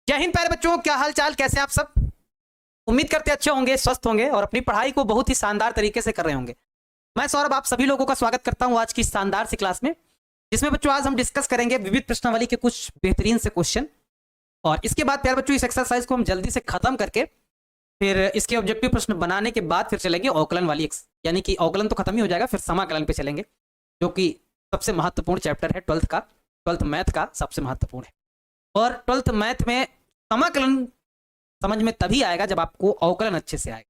जय हिंद प्यारे बच्चों, क्या हाल चाल, कैसे हैं आप सब। उम्मीद करते अच्छे होंगे, स्वस्थ होंगे और अपनी पढ़ाई को बहुत ही शानदार तरीके से कर रहे होंगे। मैं सौरभ आप सभी लोगों का स्वागत करता हूं आज की शानदार सी क्लास में, जिसमें बच्चों आज हम डिस्कस करेंगे विविध प्रश्नावली के कुछ बेहतरीन से क्वेश्चन। और इसके बाद प्यारे बच्चों इस एक्सरसाइज को हम जल्दी से खत्म करके फिर इसके ऑब्जेक्टिव प्रश्न बनाने के बाद फिर चलेंगे अवकलन वाली यानी कि अवकलन तो खत्म ही हो जाएगा, फिर समाकलन पे चलेंगे, जो कि सबसे महत्वपूर्ण चैप्टर है ट्वेल्थ मैथ का सबसे महत्वपूर्ण है। और ट्वेल्थ मैथ में समाकलन समझ में तभी आएगा जब आपको अवकलन अच्छे से आएगा।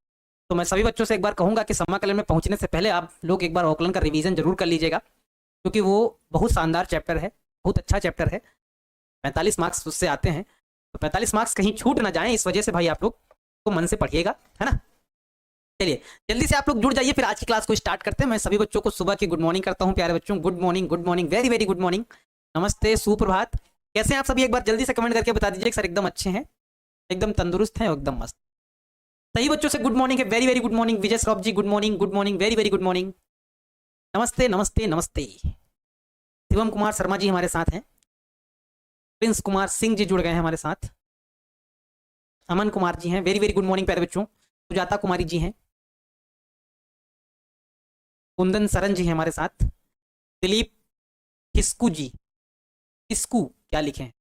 तो मैं सभी बच्चों से एक बार कहूंगा कि समाकलन में पहुंचने से पहले आप लोग एक बार अवकलन का रिवीजन जरूर कर लीजिएगा, क्योंकि वो बहुत शानदार चैप्टर है, बहुत अच्छा चैप्टर है। 45 मार्क्स उससे आते हैं, तो 45 मार्क्स कहीं छूट ना जाएं, इस वजह से भाई आप लोग को मन से पढ़िएगा, है ना। चलिए जल्दी से आप लोग जुड़ जाइए, फिर आज की क्लास को स्टार्ट करते हैं। मैं सभी बच्चों को सुबह की गुड मॉर्निंग करता हूँ। प्यारे बच्चों good morning, very very good morning, नमस्ते, सुप्रभात। कैसे हैं आप सभी, एक बार जल्दी से कमेंट करके बता दीजिए सर एकदम अच्छे हैं, एकदम तंदुरुस्त हैं, एकदम मस्त। सही बच्चों से गुड मॉर्निंग है, very very good morning. Vijay Shroff ji good morning, very very good morning, नमस्ते नमस्ते नमस्ते। शिवम कुमार शर्मा जी हमारे साथ हैं, प्रिंस कुमार सिंह जी जुड़ गए हैं हमारे साथ, अमन कुमार जी हैं, वेरी वेरी गुड मॉर्निंग प्यारे बच्चों। सुजाता कुमारी जी हैं, कुंदन सरन जी हैं हमारे साथ, दिलीप किस्कू जी, किस्कू क्या लिखे हैं,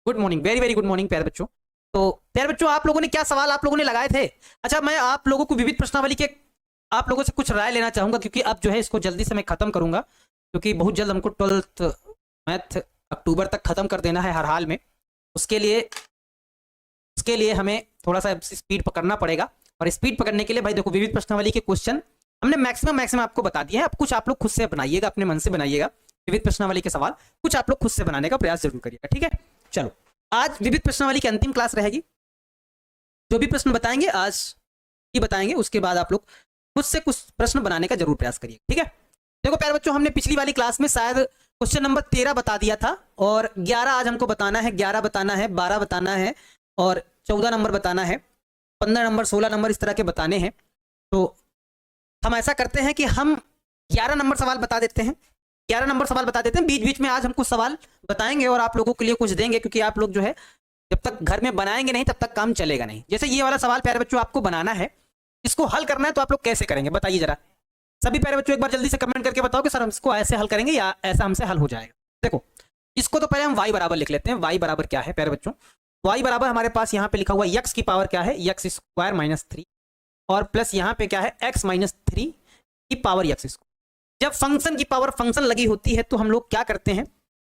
good morning, very very good morning प्यारे बच्चों। तो प्यारे बच्चों आप लोगों ने क्या सवाल आप लोगों ने लगाए थे। अच्छा, मैं आप लोगों को विविध प्रश्नावली के आप लोगों से कुछ राय लेना चाहूंगा, क्योंकि अब जो है इसको जल्दी से मैं खत्म करूंगा, क्योंकि बहुत जल्द हमको ट्वेल्थ मैथ अक्टूबर तक खत्म कर देना है हर हाल में। उसके लिए हमें थोड़ा सा स्पीड पकड़ना पड़ेगा, और स्पीड पकड़ने के लिए भाई देखो विविध प्रश्नावली के क्वेश्चन हमने मैक्सिमम आपको बता दिए हैं। अब कुछ आप लोग खुद से बनाइएगा, अपने मन से बनाइएगा विविध प्रश्नावली के सवाल, कुछ आप लोग खुद से बनाने का प्रयास जरूर करिएगा, ठीक है। चलो आज विविध प्रश्नावली की अंतिम क्लास रहेगी, जो भी प्रश्न बताएंगे आज ही बताएंगे, उसके बाद आप लोग खुद से कुछ प्रश्न बनाने का जरूर प्रयास करिए, ठीक है। देखो प्यारे बच्चों, हमने पिछली वाली क्लास में शायद क्वेश्चन नंबर 13 बता दिया था, और 11 आज हमको बताना है, 11 बताना है, 12 बताना है, और 14 नंबर बताना है, 15 नंबर, 16 नंबर इस तरह के बताने हैं। तो हम ऐसा करते हैं कि हम 11 नंबर सवाल बता देते हैं, 11 नंबर सवाल बता देते हैं। बीच बीच में आज हम कुछ सवाल बताएंगे और आप लोगों के लिए कुछ देंगे, क्योंकि आप लोग जो है जब तक घर में बनाएंगे नहीं तब तक काम चलेगा नहीं। जैसे ये वाला सवाल प्यारे बच्चों आपको बनाना है, इसको हल करना है, तो आप लोग कैसे करेंगे बताइए जरा। सभी प्यारे बच्चों एक बार जल्दी से कमेंट करके बताओ कि सर हम इसको ऐसे हल करेंगे या ऐसा हमसे हल हो जाएगा। देखो इसको तो पहले हम y बराबर लिख लेते हैं। y बराबर क्या है प्यारे बच्चों, y बराबर हमारे पास यहाँ पे लिखा हुआ x की पावर क्या है, x स्क्वायर माइनस 3, और प्लस यहाँ पे क्या है x माइनस 3 की पावर x स्क्वायर। जब फंक्शन की पावर फंक्शन लगी होती है तो हम लोग क्या करते हैं,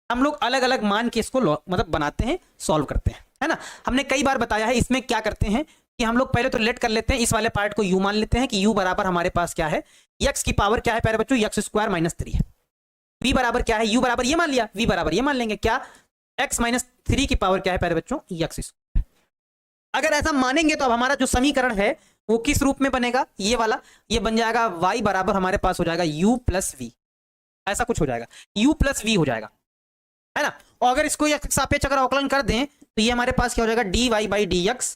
हम लोग अलग अलग मान के इसको मतलब बनाते हैं, सॉल्व करते हैं, है ना। हमने कई बार बताया है, इसमें क्या करते हैं कि हम लोग पहले तो रिलेट कर लेते हैं, इस वाले पार्ट को u मान लेते हैं कि u बराबर हमारे पास क्या है, x की पावर क्या है प्यारे बच्चों, x स्क्वायर माइनस 3 है। v बराबर क्या है, u बराबर ये मान लिया, v बराबर ये मान लेंगे, क्या x माइनस 3 की पावर क्या है प्यारे बच्चों, x स्क्वायर। अगर ऐसा मानेंगे तो अब हमारा जो समीकरण है वो किस रूप में बनेगा, ये वाला, ये बन जाएगा y बराबर हमारे पास हो जाएगा u प्लस v, ऐसा कुछ हो जाएगा, u प्लस v हो जाएगा, है ना। और अगर इसको सापेक्ष अगर अवकलन कर दें तो ये हमारे पास क्या हो जाएगा, dy बाई dx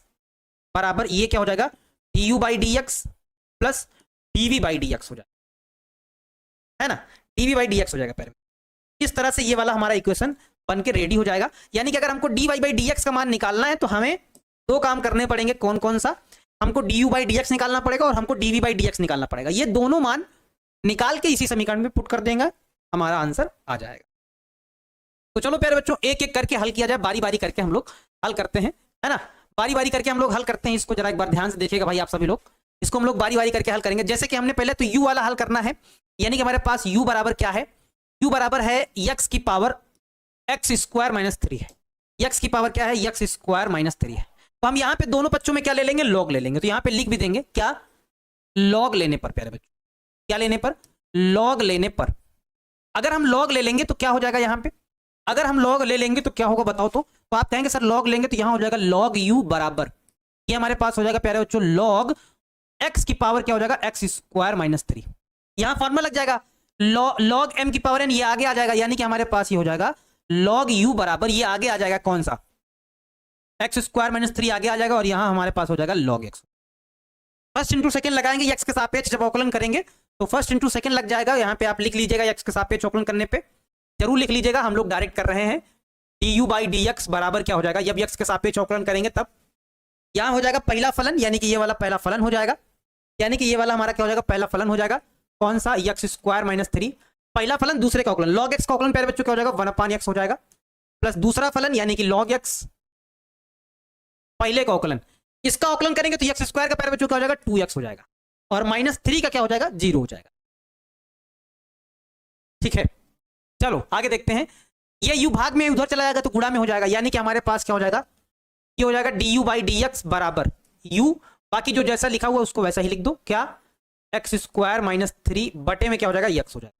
बराबर ये क्या हो जाएगा, du by dx plus dv by dx हो जाएगा, है ना, dv बाई dx हो जाएगा। पहले इस तरह से ये वाला हमारा इक्वेशन बन के रेडी हो जाएगा। यानी कि अगर हमको dy बाई dx का मान निकालना है तो हमें दो काम करने पड़ेंगे, कौन कौन सा, हमको du बाई dx निकालना पड़ेगा और हमको dv बाई dx निकालना पड़ेगा। ये दोनों मान निकाल के इसी समीकरण में पुट कर देंगे, हमारा आंसर आ जाएगा। तो चलो प्यारे बच्चों एक एक करके हल किया जाए, बारी बारी करके हम लोग हल करते हैं, है ना, बारी बारी करके हम लोग हल करते हैं। इसको जरा एक बार ध्यान से देखिएगा भाई आप सभी लोग, इसको हम लोग बारी बारी करके हल करेंगे। जैसे कि हमने पहले तो u वाला हल करना है, यानी कि हमारे पास u बराबर क्या है, u बराबर है x की पावर x स्क्वायर माइनस 3 है, x की पावर क्या है, x स्क्वायर माइनस 3 है। तो हम यहाँ पे दोनों बच्चों में क्या ले लेंगे, लॉग ले लेंगे। तो यहाँ पे लिख भी देंगे क्या, लॉग लेने पर प्यारे बच्चों, क्या लेने पर, लॉग लेने पर। अगर हम लॉग ले लेंगे तो क्या हो जाएगा, यहाँ पे अगर हम लॉग ले लेंगे तो क्या होगा बताओ। तो आप कहेंगे सर लॉग लेंगे तो यहाँ हो जाएगा लॉग u बराबर, ये हमारे पास हो जाएगा प्यारे बच्चों लॉग x की पावर क्या हो जाएगा, x स्क्वायर माइनस 3। यहाँ फॉर्मूला लग जाएगा लॉग m की पावर n, ये आगे आ जाएगा, यानी कि हमारे पास ये हो जाएगा लॉग u बराबर, ये आगे आ जाएगा कौन सा, x स्क्वायर माइनस 3 आगे आ जाएगा, और यहाँ हमारे पास हो जाएगा log x। First into second लगाएंगे x के सापेक्ष जब अवकलन करेंगे, तो फर्स्ट इंटू सेकंड लग जाएगा। यहाँ पे आप लिख लीजिएगा x के सापेक्ष अवकलन करने पे, जरूर लिख लीजिएगा, हम लोग डायरेक्ट कर रहे हैं, D you by D x बराबर क्या हो जाएगा, जब एक्स के सापेक्ष अवकलन करेंगे तब यहां हो जाएगा पहला फलन, यानी कि ये वाला पहला फलन हो जाएगा, यानी कि ये वाला हमारा क्या हो जाएगा, पहला फलन हो जाएगा। कौन सा, एक्स स्क्वायर माइनस 3, पहला फलन दूसरे का अवकलन, लॉग एक्स का अवकलन प्यारे बच्चों क्या हो जाएगा, 1/x हो जाएगा, प्लस दूसरा फलन यानी कि लॉग एक्स पहले का अवकलन, इसका अवकलन करेंगे तो एक्स स्क्वायर का प्यारे बच्चों क्या हो जाएगा, 2x हो जाएगा, और -3 का क्या हो जाएगा, 0 हो जाएगा। ठीक है, चलो आगे देखते हैं। ये यू भाग में उधर चला जाएगा तो गुणा में हो जाएगा, यानी कि हमारे पास क्या हो जाएगा, ये हो जाएगा D you by D x बराबर यू, बाकी जो जैसा लिखा हुआ उसको वैसा ही लिख दो, क्या, एक्स स्क्वायर माइनस 3 बटे में क्या हो जाएगा, एक्स हो जाएगा।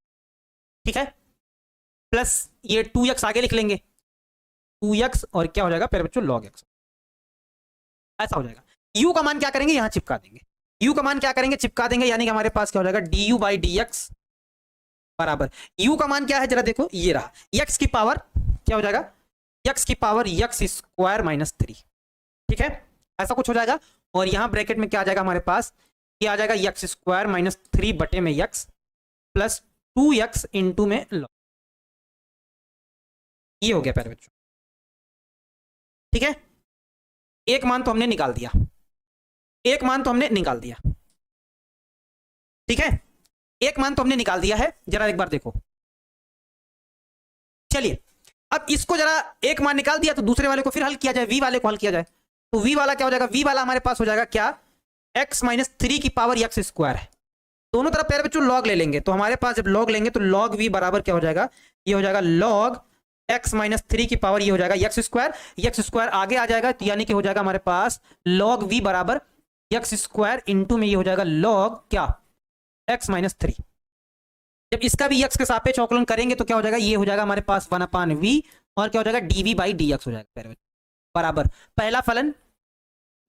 ठीक है, प्लस ये 2x आगे लिख लेंगे, 2x और क्या हो जाएगा प्यारे बच्चों, लॉग एक्स, ऐसा हो जाएगा। u का मान क्या करेंगे, यहां चिपका देंगे, u का मान क्या करेंगे, चिपका देंगे, यानी कि हमारे पास क्या हो जाएगा, D you by D x बराबर u का मान क्या है जरा देखो, ये रहा, x की पावर क्या हो जाएगा, x की पावर x स्क्वायर माइनस 3। ठीक है, ऐसा कुछ हो जाएगा, और यहां ब्रैकेट में क्या आ जाएगा हमारे पास, ये आ जाएगा x स्क्वायर माइनस 3 बटे में x प्लस 2x इंटू में लॉग, ये हो गया प्यारे बच्चों। ठीक है, एक मान तो हमने निकाल दिया, एक मान तो हमने निकाल दिया। ठीक है, एक मान तो हमने निकाल दिया है, जरा एक बार देखो। चलिए अब इसको जरा एक मान निकाल दिया तो दूसरे वाले को फिर हल किया जाए, v वाले को हल किया जाए, तो v वाला क्या हो जाएगा, v वाला हमारे पास हो जाएगा क्या, x माइनस 3 की पावर x स्क्वायर है, दोनों तरफ प्यारे बच्चों लॉग ले लेंगे, तो हमारे पास जब लॉग लेंगे तो लॉग v बराबर क्या हो जाएगा, ये हो जाएगा लॉग x माइनस 3 की पावर ये हो जाएगा x स्क्वायर आगे आ जाएगा, तो यानी कि हो जाएगा हमारे पास लॉग v बराबर x स्क्वायर इंटू में ये हो जाएगा लॉग क्या, x माइनस 3। जब इसका भी x के सापेक्ष अवकलन करेंगे तो क्या हो जाएगा, ये हो जाएगा हमारे पास 1/v और क्या हो जाएगा, dv बाई dx हो जाएगा बराबर पहला फलन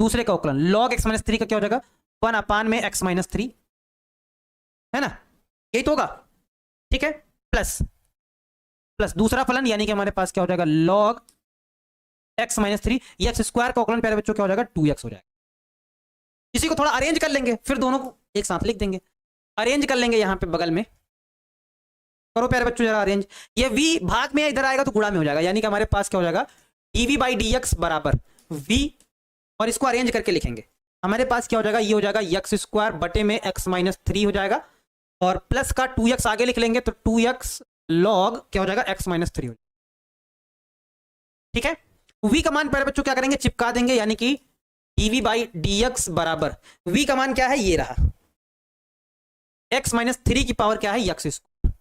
दूसरे का अवकलन, लॉग x माइनस 3 का क्या हो जाएगा, 1/में x माइनस 3, है ना, यही तो होगा। ठीक है, प्लस दूसरा फलन यानी कि हमारे पास क्या हो जाएगा, log x minus 3, x square का अवकलन प्यारे बच्चों क्या हो जाएगा, 2x हो जाएगा। इसी को थोड़ा अरेंज कर लेंगे, फिर दोनों को एक साथ लिख देंगे, अरेंज कर लेंगे यहाँ पे बगल में, करो प्यारे बच्चों जरा अरेंज, ये v भाग में इधर आएगा तो गुणा में हो जाएगा, यानी कि हमारे पास क्या हो जाएगा, dv बाई dx बराबर v, और इसको अरेंज करके लिखेंगे, हमारे पास क्या हो जाएगा, ये हो जाएगा x स्क्वायर बटे में x माइनस 3 हो जाएगा, और प्लस का 2x आगे लिख लेंगे तो 2x लॉग क्या हो जाएगा, x माइनस 3 हो जाएगा। ठीक है, v का मान प्यारे बच्चों क्या करेंगे, चिपका देंगे, यानी कि dv बाई dx बराबर v का मान क्या है, ये रहा, x माइनस 3 की पावर क्या है, x स्क्वायर,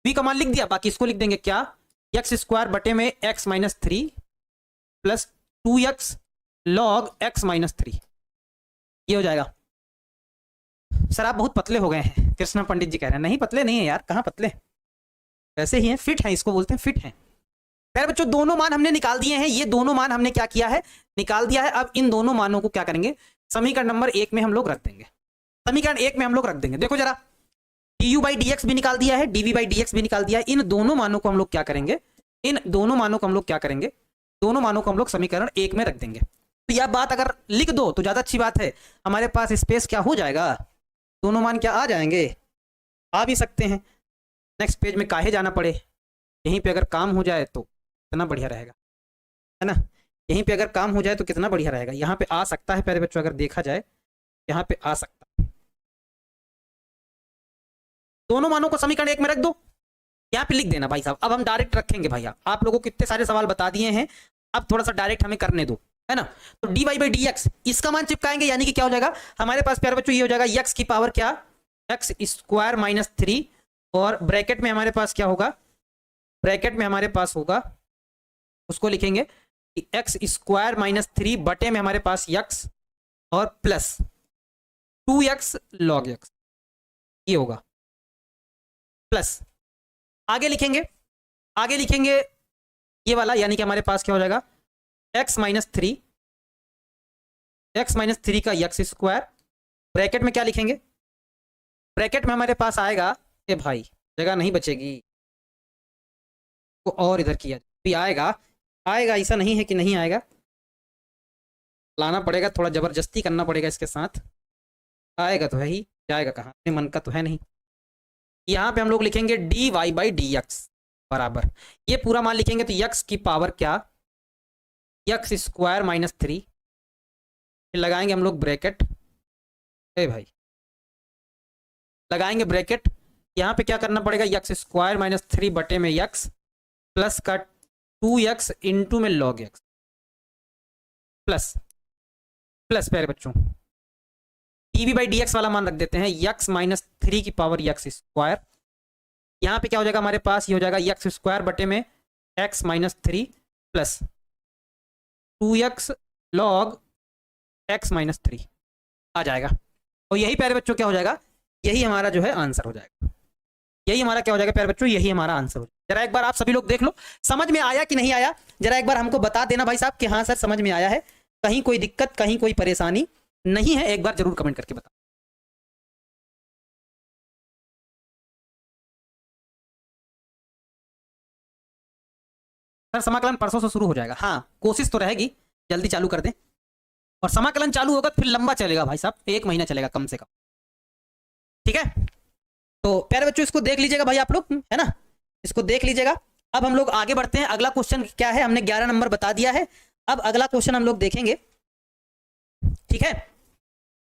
v का मान लिख दिया, बाकी इसको लिख देंगे क्या, x स्क्वायर बटे में x minus 3 plus 2x log x minus 3, ये हो जाएगा। सर आप बहुत पतले हो गए हैं, कृष्णा पंडित जी कह रहे हैं, नहीं पतले नहीं है यार, कहाँ पतले, वैसे ही हैं, फिट हैं, इसको बोलते हैं फिट हैं। प्यारे बच्चों दोनों मान हमने निकाल दिए हैं, ये दोनों मान हमने क्या किया है, निकाल दिया है। अब इन दोनों मानों को क्या करेंगे, समीकरण नंबर 1 में हम लोग रख देंगे, समीकरण 1 में हम लोग रख देंगे। देखो जरा, du बाई dx भी निकाल दिया है, dv बाई dx भी निकाल दिया है, इन दोनों मानों को हम लोग क्या करेंगे, इन दोनों मानों को हम लोग क्या करेंगे, दोनों मानों को हम लोग समीकरण 1 में रख देंगे। तो यह बात अगर लिख दो तो ज्यादा अच्छी बात है, हमारे पास स्पेस क्या हो जाएगा, दोनों मान क्या आ जाएंगे, आ भी सकते हैं, नेक्स्ट पेज में काहे जाना पड़े, यहीं पे अगर काम हो जाए तो कितना बढ़िया रहेगा, है ना, यहीं पे अगर काम हो जाए तो कितना बढ़िया रहेगा, यहाँ पे आ सकता है प्यारे बच्चों, अगर देखा जाए यहाँ पे आ सकता है। दोनों मानों को समीकरण 1 में रख दो, यहाँ पे लिख देना भाई साहब। अब हम डायरेक्ट रखेंगे भैया, आप लोगों को कितने सारे सवाल बता दिए हैं, अब थोड़ा सा डायरेक्ट हमें करने दो, है ना। तो D Y by D X इसका मान चिपकाएंगे, यानी कि क्या हो जाएगा हमारे पास प्यारे बच्चों, ये हो जाएगा x की पावर क्या, x स्क्वायर माइनस 3, और ब्रैकेट में हमारे पास क्या होगा, ब्रैकेट में हमारे पास होगा, उसको लिखेंगे कि x स्क्वायर माइनस 3 बटे में हमारे पास x और प्लस 2x लॉग x, ये होगा, प्लस आगे लिखेंगे, आगे लिखेंगे ये वाला, यानी कि हमारे पास क्या हो जाएगा, x माइनस 3, x माइनस 3 का x स्क्वायर, ब्रैकेट में क्या लिखेंगे, ब्रैकेट में हमारे पास आएगा, ए भाई जगह नहीं बचेगी तो और इधर किया भी आएगा, आएगा, ऐसा नहीं है कि नहीं आएगा, लाना पड़ेगा, थोड़ा जबरदस्ती करना पड़ेगा इसके साथ, आएगा तो है ही, जाएगा कहाँ, अपने मन का तो है नहीं। यहाँ पे हम लोग लिखेंगे D Y by D x, बराबर, ये पूरा मान लिखेंगे तो यक्स की पावर क्या, यक्स स्क्वायर माइनस 3, फिर लगाएंगे हम लोग ब्रैकेट, ए भाई लगाएंगे ब्रैकेट, यहाँ पे क्या करना पड़ेगा, यक्स स्क्वायर माइनस 3 बटे में यक्स प्लस का 2x इंटू में लॉग एक्स प्लस प्लस प्यारे बच्चों dv बाई dx वाला मान रख देते हैं, यक्स माइनस 3 की पावर यक्स स्क्वायर, यहाँ पे क्या हो जाएगा हमारे पास, ये हो जाएगा यक्स स्क्वायर बटे में x minus 3 plus 2x log x minus 3 आ जाएगा। और यही प्यारे बच्चों क्या हो जाएगा, यही हमारा जो है आंसर हो जाएगा, यही हमारा क्या हो जाएगा प्यारे बच्चों, यही हमारा आंसर हो जाएगा। जरा एक बार आप सभी लोग देख लो समझ में आया कि नहीं आया, जरा एक बार हमको बता देना भाई साहब कि हाँ सर समझ में आया है, कहीं कोई दिक्कत कहीं कोई परेशानी नहीं है, एक बार जरूर कमेंट करके बता। सर समाकलन परसों से शुरू हो जाएगा, हाँ कोशिश तो रहेगी जल्दी चालू कर दें, और समाकलन चालू होगा फिर लंबा चलेगा भाई साहब, 1 महीना चलेगा कम से कम, ठीक है। तो प्यारे बच्चों इसको देख लीजिएगा भाई आप लोग, है ना, इसको देख लीजिएगा। अब हम लोग आगे बढ़ते हैं, अगला क्वेश्चन क्या है, हमने 11 नंबर बता दिया है, अब अगला क्वेश्चन हम लोग देखेंगे, ठीक है।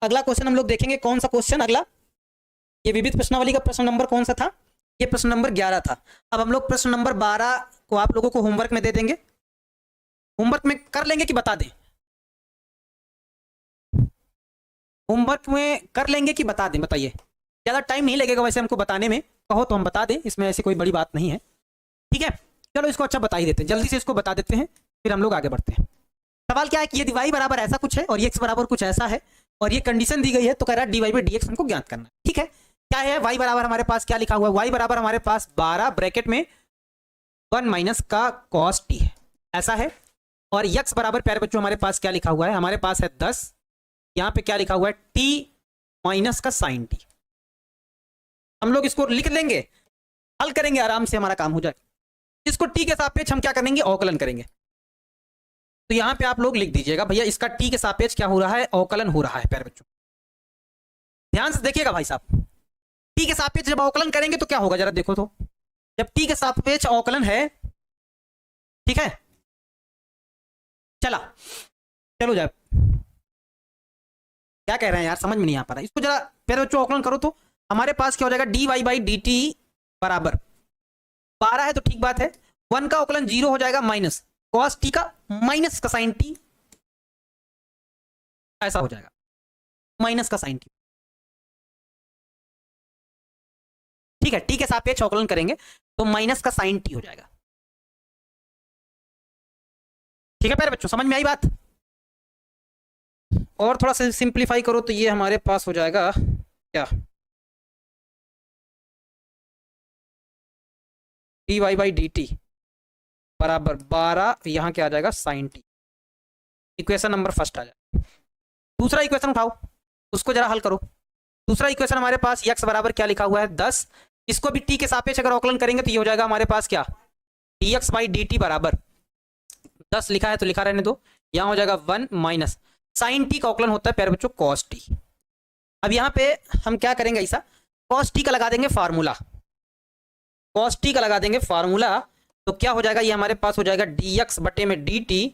अगला क्वेश्चन हम लोग देखेंगे, कौन सा क्वेश्चन अगला, ये विविध प्रश्नावली का प्रश्न नंबर कौन सा था, ये प्रश्न नंबर 11 था। अब हम लोग प्रश्न नंबर 12 को आप लोगों को होमवर्क में दे देंगे, होमवर्क में कर लेंगे कि बता दें, होमवर्क में कर लेंगे कि बता दें, बताइए, ज़्यादा टाइम नहीं लगेगा वैसे हमको बताने में, कहो तो हम बता दें, इसमें ऐसी कोई बड़ी बात नहीं है, ठीक है। चलो इसको अच्छा बता ही देते हैं, जल्दी से इसको बता देते हैं, फिर हम लोग आगे बढ़ते हैं। सवाल क्या है कि ये y बराबर ऐसा कुछ है और ये x बराबर कुछ ऐसा है, और ये कंडीशन दी गई है, तो कह रहा है dy बाई dx हमको ज्ञात करना है, ठीक है। क्या है y बराबर, हमारे पास क्या लिखा हुआ है, y बराबर हमारे पास 12 ब्रैकेट में 1 माइनस का cos t है, ऐसा है। और x बराबर प्यारे बच्चों हमारे पास क्या लिखा हुआ है, हमारे पास है 10, यहाँ पे क्या लिखा हुआ है t माइनस का साइन t। हम लोग इसको लिख लेंगे, हल करेंगे आराम से, हमारा काम हो जाए। इसको t के सापेक्ष हम क्या करेंगे, अवकलन करेंगे। तो यहां पे आप लोग लिख दीजिएगा भैया इसका t के सापेक्ष क्या हो रहा है, अवकलन हो रहा है। प्यारे बच्चों ध्यान से देखिएगा भाई साहब, t के सापेक्ष जब अवकलन करेंगे तो क्या होगा, जरा देखो तो, जब t के सापेक्ष अवकलन है, ठीक है, चला चलो जाए, क्या कह रहे हैं यार, समझ में नहीं आ पा रहा, इसको जरा प्यारे बच्चों अवकलन करो तो हमारे पास क्या हो जाएगा, dy बाई dt बराबर 12 है तो ठीक बात है, 1 का अवकलन 0 हो जाएगा माइनस cos t का माइनस का साइन t, ऐसा हो जाएगा माइनस का साइन t, ठीक है। t के सापेक्ष अवकलन करेंगे तो माइनस का साइन t हो जाएगा, ठीक है प्यारे बच्चों, समझ में आई बात। और थोड़ा सा सिंप्लीफाई करो तो ये हमारे पास हो जाएगा क्या, dy बाई dt बराबर 12, यहाँ क्या आ जाएगा sine t, equation number first आ जाएगा। दूसरा इक्वेशन उठाओ, उसको जरा हल करो। दूसरा इक्वेशन हमारे पास x बराबर क्या लिखा हुआ है 10, इसको भी t के सापेक्ष अगर अवकलन करेंगे तो ये हो जाएगा हमारे पास क्या, dx बाई dt बराबर 10 लिखा है तो लिखा रहने दो, यहाँ हो जाएगा 1 माइनस साइन t का अवकलन होता है प्यारे बच्चों cos t। अब यहाँ पे हम क्या करेंगे, ऐसा cos t का लगा देंगे फार्मूला, cos t का लगा देंगे फार्मूला, तो क्या हो जाएगा, ये हमारे पास हो जाएगा dx बटे में dt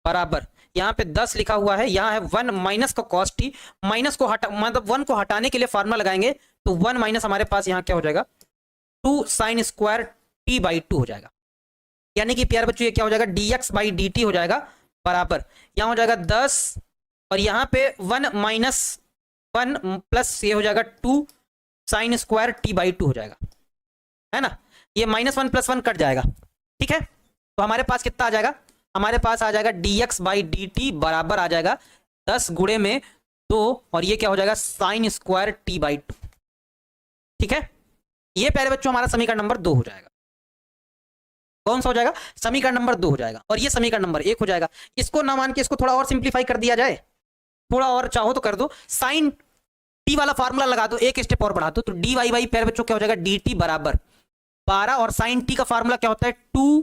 बराबर, यहाँ पे 10 लिखा हुआ है, यहाँ है 1 माइनस का cos t, माइनस को हटा मतलब 1 को हटाने के लिए फार्मूला लगाएंगे तो 1 माइनस हमारे पास यहाँ क्या हो जाएगा 2 साइन स्क्वायर t बाई 2 हो जाएगा, यानी कि प्यारे बच्चों ये क्या हो जाएगा dx बाई dt हो जाएगा बराबर, यहाँ हो जाएगा 10 और यहाँ पे 1 माइनस 1 प्लस ये हो जाएगा 2 साइन स्क्वायर t बाई 2 हो जाएगा, है ना, ये -1 + 1 कट जाएगा, ठीक है। तो हमारे पास कितना आ जाएगा, हमारे पास आ जाएगा dx बाई dt बराबर आ जाएगा 10 गुणे में 2 और ये क्या हो जाएगा साइन स्क्वायर t बाई 2, ठीक है। ये प्यारे बच्चों हमारा समीकरण नंबर 2 हो जाएगा, कौन सा हो जाएगा, समीकरण नंबर 2 हो जाएगा, और ये समीकरण नंबर 1 हो जाएगा। इसको ना मान के इसको थोड़ा और सिंप्लीफाई कर दिया जाए, थोड़ा और चाहो तो कर दो, साइन t वाला फार्मूला लगा दो, एक स्टेप और बढ़ा दो, तो dy बाई प्यारे बच्चों क्या हो जाएगा dt बराबर 12 और साइन t का फार्मूला क्या होता है 2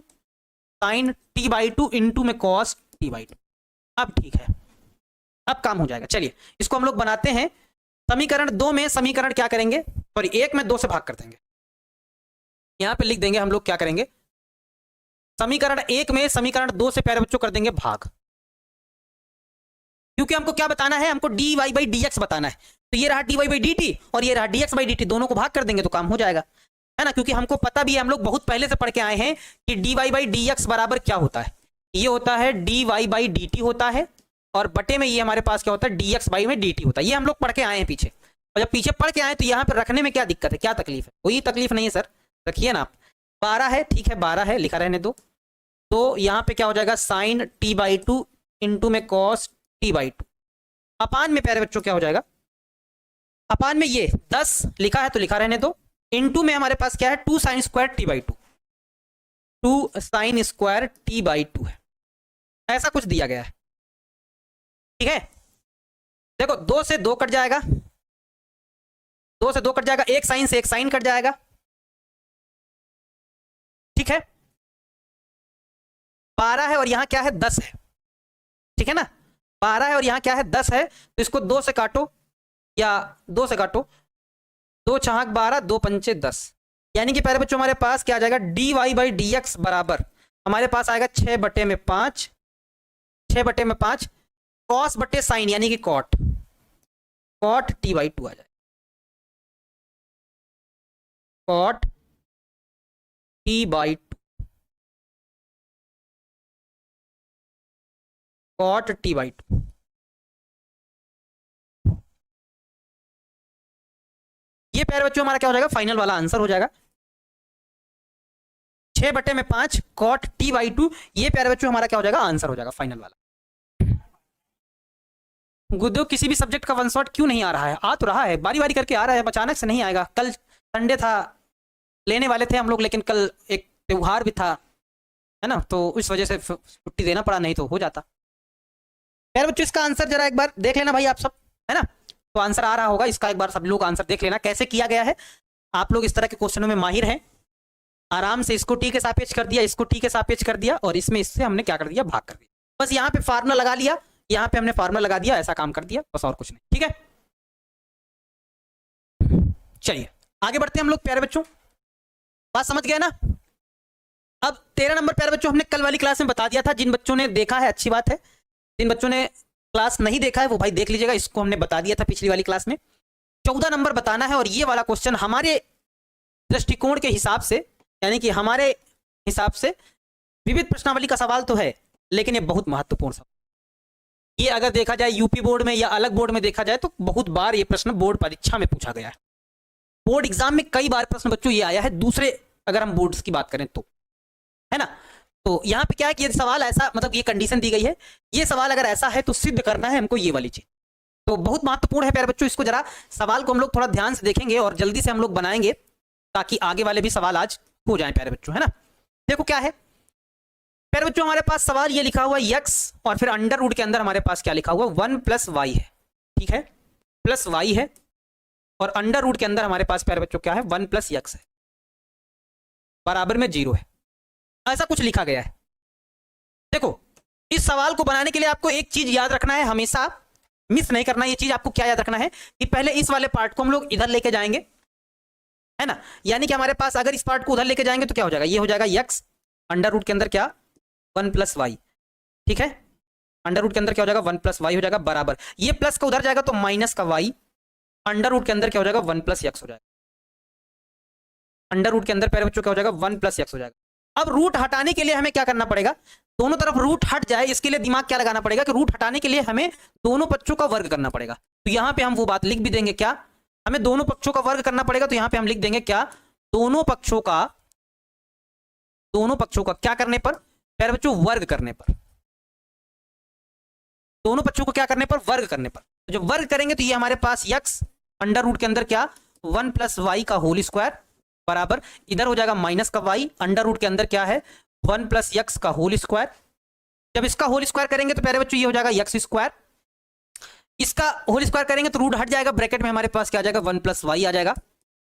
साइन t बाई 2 इंटू में cos t बाई 2। अब ठीक है, अब काम हो जाएगा। चलिए इसको हम लोग बनाते हैं, समीकरण 2 में समीकरण क्या करेंगे, सॉरी 1 में 2 से भाग कर देंगे, यहाँ पे लिख देंगे हम लोग, क्या करेंगे, समीकरण 1 में समीकरण 2 से प्यारे बच्चों कर देंगे भाग, क्योंकि हमको क्या बताना है, हमको dy बाई डी एक्स बताना है। तो ये रहा dy बाई डी टी और ये रहा dx बाई डी टी, दोनों को भाग कर देंगे तो काम हो जाएगा, है ना। क्योंकि हमको पता भी है, हम लोग बहुत पहले से पढ़ के आए हैं कि dy बाई डी एक्स बराबर क्या होता है, ये होता है dy बाई डी टी होता है, और बटे में ये हमारे पास क्या होता है, dx बाई में डी टी होता है। ये हम लोग पढ़ के आए हैं पीछे, और जब पीछे पढ़ के आए तो यहाँ पर रखने में क्या दिक्कत है, क्या तकलीफ है, कोई तकलीफ नहीं है सर, रखिए ना आप। 12 है, ठीक है 12 है, लिखा रहने दो। तो यहाँ पे क्या हो जाएगा, sine T by two into में कॉस टी बाई टू, अपान में प्यारे बच्चों क्या हो जाएगा, अपान में ये 10 लिखा है तो लिखा रहने दो, इंटू में हमारे पास क्या है, 2 sine square T by to, 2 sine square T by to है, ऐसा कुछ दिया गया है, ठीक है। देखो 2 से 2 कट जाएगा, 2 से 2 कट जाएगा, एक साइन से एक साइन कट जाएगा, ठीक है। 12 है और यहां क्या है, 10 है, ठीक है ना। 12 है और यहां क्या है, 10 है, तो इसको 2 से काटो, या 2 से काटो, 2 छहाक 12, 2 पंचे 10, यानी कि प्यारे बच्चों हमारे पास क्या आ जाएगा, dy बाई डी एक्स बराबर हमारे पास आएगा 6 बटे में 5, 6 बटे में 5 कॉस बटे साइन यानी कि cot, cot T by two आ जाएगा, cot T by two, cot T by two. ये प्यारे बच्चों हमारा क्या हो जाएगा, फाइनल वाला आंसर हो जाएगा, 6 बटे में 5 कॉट टी बाई टू, ये प्यारे बच्चों हमारा क्या हो जाएगा, आंसर हो जाएगा फाइनल वाला। गुड्डो किसी भी सब्जेक्ट का वन शॉट क्यों नहीं आ रहा है, आ तो रहा है, बारी बारी करके आ रहा है, अचानक से नहीं आएगा। कल संडे था, लेने वाले थे हम लोग, लेकिन कल एक त्योहार भी था, है ना, तो इस वजह से छुट्टी देना पड़ा, नहीं तो हो जाता। यार बच्चों इसका आंसर जरा एक बार देख लेना भाई आप सब, है ना, तो आंसर आ रहा होगा इसका, एक बार सब लोग आंसर देख लेना कैसे किया गया है। आप लोग इस तरह के क्वेश्चनों में माहिर हैं, आराम से इसको टी के सापेक्ष कर दिया, इसको टी के सापेक्ष कर दिया, और इसमें इससे हमने क्या कर दिया, भाग कर दिया, बस यहाँ पे फार्मूला लगा लिया, यहाँ पे हमने फार्मूला लगा दिया, ऐसा काम कर दिया, बस और कुछ नहीं, ठीक है। चलिए आगे बढ़ते हैं हम लोग प्यारे बच्चों, बात समझ गए ना। अब 13 नंबर प्यारे बच्चों हमने कल वाली क्लास में बता दिया था, जिन बच्चों ने देखा है अच्छी बात है, जिन बच्चों ने क्लास नहीं देखा है वो भाई देख लीजिएगा, इसको हमने बता दिया था पिछली वाली क्लास में। 14 नंबर बताना है, और ये वाला क्वेश्चन हमारे दृष्टिकोण के हिसाब से, यानी कि हमारे हिसाब से विविध प्रश्नावली का सवाल तो है, लेकिन ये बहुत महत्वपूर्ण सवाल, ये अगर देखा जाए यूपी बोर्ड में या अलग बोर्ड में देखा जाए तो बहुत बार ये प्रश्न बोर्ड परीक्षा में पूछा गया है, बोर्ड एग्जाम में कई बार प्रश्न बच्चों ये आया है, दूसरे अगर हम बोर्ड्स की बात करें तो, है ना। तो यहाँ पे क्या है कि ये सवाल ऐसा, मतलब ये कंडीशन दी गई है, ये सवाल अगर ऐसा है तो सिद्ध करना है हमको ये वाली चीज, तो बहुत महत्वपूर्ण है प्यारे बच्चों। इसको जरा सवाल को हम लोग थोड़ा ध्यान से देखेंगे और जल्दी से हम लोग बनाएंगे, ताकि आगे वाले भी सवाल आज हो जाए प्यारे बच्चों, है ना। देखो क्या है प्यारे बच्चों, हमारे पास सवाल ये लिखा हुआ है x, और फिर अंडर रूट के अंदर हमारे पास क्या लिखा हुआ 1 प्लस वाई है, ठीक है, प्लस वाई है, और अंडर रूट के अंदर हमारे पास प्यारे बच्चों क्या है 1 प्लस x है, बराबर में 0 है, ऐसा कुछ लिखा गया है। देखो इस सवाल को बनाने के लिए आपको एक चीज याद रखना है, हमेशा मिस नहीं करना, ये चीज आपको क्या याद रखना है कि पहले इस वाले पार्ट को हम लोग इधर लेके जाएंगे, है ना, यानी कि हमारे पास अगर इस पार्ट को उधर लेके जाएंगे तो क्या हो जाएगा, ये हो जाएगा x, अंडर रूट के अंदर क्या 1 प्लस वाई, ठीक है, अंडर रूट के अंदर क्या हो जाएगा 1 प्लस वाई हो जाएगा, बराबर ये प्लस का उधर जाएगा तो माइनस का वाई, अंडर रूट के अंदर क्या हो जाएगा 1 प्लस एक्स हो जाएगा, अंडर रूट के अंदर प्यारे बच्चों क्या हो जाएगा 1 प्लस एक्स हो जाएगा। अब रूट हटाने के लिए हमें क्या करना पड़ेगा, दोनों तरफ रूट हट जाए, इसके लिए दिमाग क्या लगाना पड़ेगा कि रूट हटाने के लिए हमें दोनों पक्षों का वर्ग करना पड़ेगा। तो यहां पे हम वो बात लिख भी देंगे, क्या हमें दोनों पक्षों का वर्ग करना पड़ेगा, तो यहां पे हम लिख देंगे क्या, दोनों पक्षों का क्या करने पर प्यारे बच्चों, वर्ग करने पर, दोनों पक्षों को क्या करने पर, वर्ग करने पर। तो जब वर्ग करेंगे तो ये हमारे पास x अंडर रूट के अंदर क्या 1 प्लस वाई का होल स्क्वायर, बराबर इधर हो जाएगा माइनस का y, अंडर रूट के अंदर क्या है 1 प्लस एक्स का होल स्क्वायर। जब इसका होल स्क्वायर करेंगे तो प्यारे बच्चों ये हो जाएगा एक्स स्क्वायर, इसका होल स्क्वायर करेंगे तो रूट हट जाएगा, ब्रैकेट में हमारे पास क्या आ जाएगा 1 प्लस वाई आ जाएगा,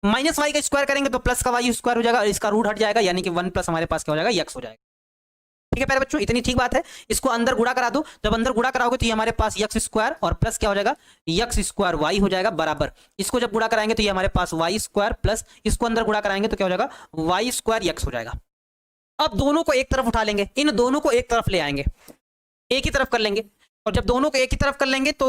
माइनस वाई का स्क्वायर करेंगे तो प्लस का वाई स्क्वायर हो जाएगा, और इसका रूट हट जाएगा, यानी कि 1 प्लस हमारे पास क्या हो जाएगा एक्स हो जाएगा। ठीक है प्यारे बच्चों, इतनी ठीक बात है। इसको अंदर गुणा करा दो, जब अंदर गुणा कराओगे तो ये हमारे पास यक्स स्क्वायर और प्लस क्या हो जाएगा, यक्स स्क्वायर वाई हो जाएगा बराबर। इसको जब गुणा कराएंगे तो ये हमारे पास वाई स्क्वायर प्लस इसको अंदर गुणा कराएंगे तो क्या हो जाएगा, वाई स्क्वायर यक्स हो जाएगा। अब दोनों को एक तरफ उठा लेंगे, इन दोनों को एक तरफ ले आएंगे, एक ही तरफ कर लेंगे। और जब दोनों को एक ही तरफ कर लेंगे तो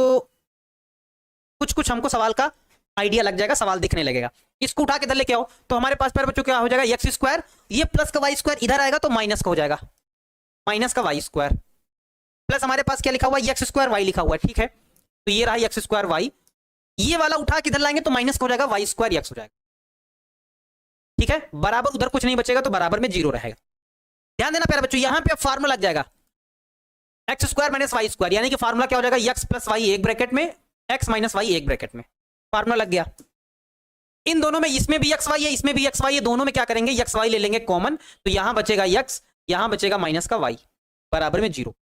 कुछ कुछ हमको सवाल का आइडिया लग जाएगा, सवाल दिखने लगेगा। इसको उठा के इधर लेके आओ तो हमारे पास प्यारे बच्चों क्या हो जाएगा, एक्स स्क्वायर, ये प्लस का वाई स्क्वायर इधर आएगा तो माइनस का हो जाएगा, माइनस का वाई स्क्वायर प्लस हमारे पास क्या लिखा हुआ है, एक्स स्क्वायर वाई लिखा हुआ है। ठीक है, तो ये रहा एक्स स्क्वायर वाई, ये वाला उठा के इधर लाएंगे तो माइनस का हो जाएगा, वाई स्क्वायर एक्स हो जाएगा। ठीक है, बराबर, उधर कुछ नहीं बचेगा तो बराबर में जीरो रहेगा। ध्यान देना प्यारे बच्चों, यहां पे फार्मूला लग जाएगा x square minus y square, यानी कि फार्मूला क्या हो जाएगा, एक्स प्लस वाई एक ब्रैकेट में, एक्स माइनस वाई एक ब्रैकेट में, फार्मूला लग गया। इन दोनों में, इसमें भी एक्स वाई है, इसमें भी एक्स वाई है, दोनों में क्या करेंगे, एक्स वाई ले लेंगे कॉमन, तो यहां बचेगा एक्स, यहां बचेगा माइनस का वाई बराबर में जीरो।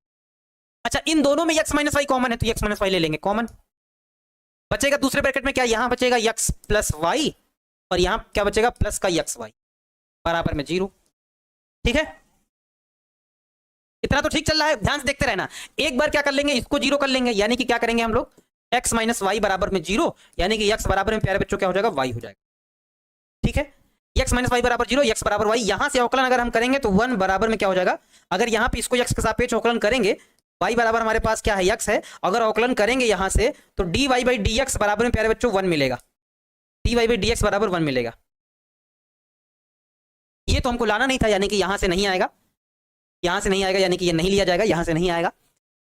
अच्छा, इन दोनों में एक्स माइनस वाई कॉमन है तो एक्स माइनस वाई ले लेंगे कॉमन, बचेगा दूसरे ब्रैकेट में क्या, यहां बचेगा एक्स प्लस वाई और यहां क्या बचेगा, प्लस का एक्स वाई बराबर में जीरो। ठीक है, इतना तो ठीक चल रहा है, ध्यान से देखते रहना। एक बार क्या कर लेंगे, इसको जीरो कर लेंगे, यानी कि क्या करेंगे हम लोग, x माइनस वाई बराबर में जीरो, यानी कि x बराबर में प्यारे बच्चों क्या हो जाएगा, y हो जाएगा। ठीक है, x माइनस वाई बराबर जीरो, x बराबर y, यहां से अवकलन अगर हम करेंगे तो 1 बराबर में क्या हो जाएगा, अगर यहां पे इसको x के सापेक्ष अवकलन करेंगे, y बराबर हमारे पास क्या है, x है, अगर अवकलन करेंगे यहां से तो dy बाई dx बराबर में प्यारे बच्चों 1 मिलेगा, dy बाई dx बराबर 1 मिलेगा। ये तो हमको लाना नहीं था, यानी कि यहां से नहीं आएगा, यहां से नहीं आएगा, यानी कि ये नहीं लिया जाएगा, यहां से नहीं आएगा।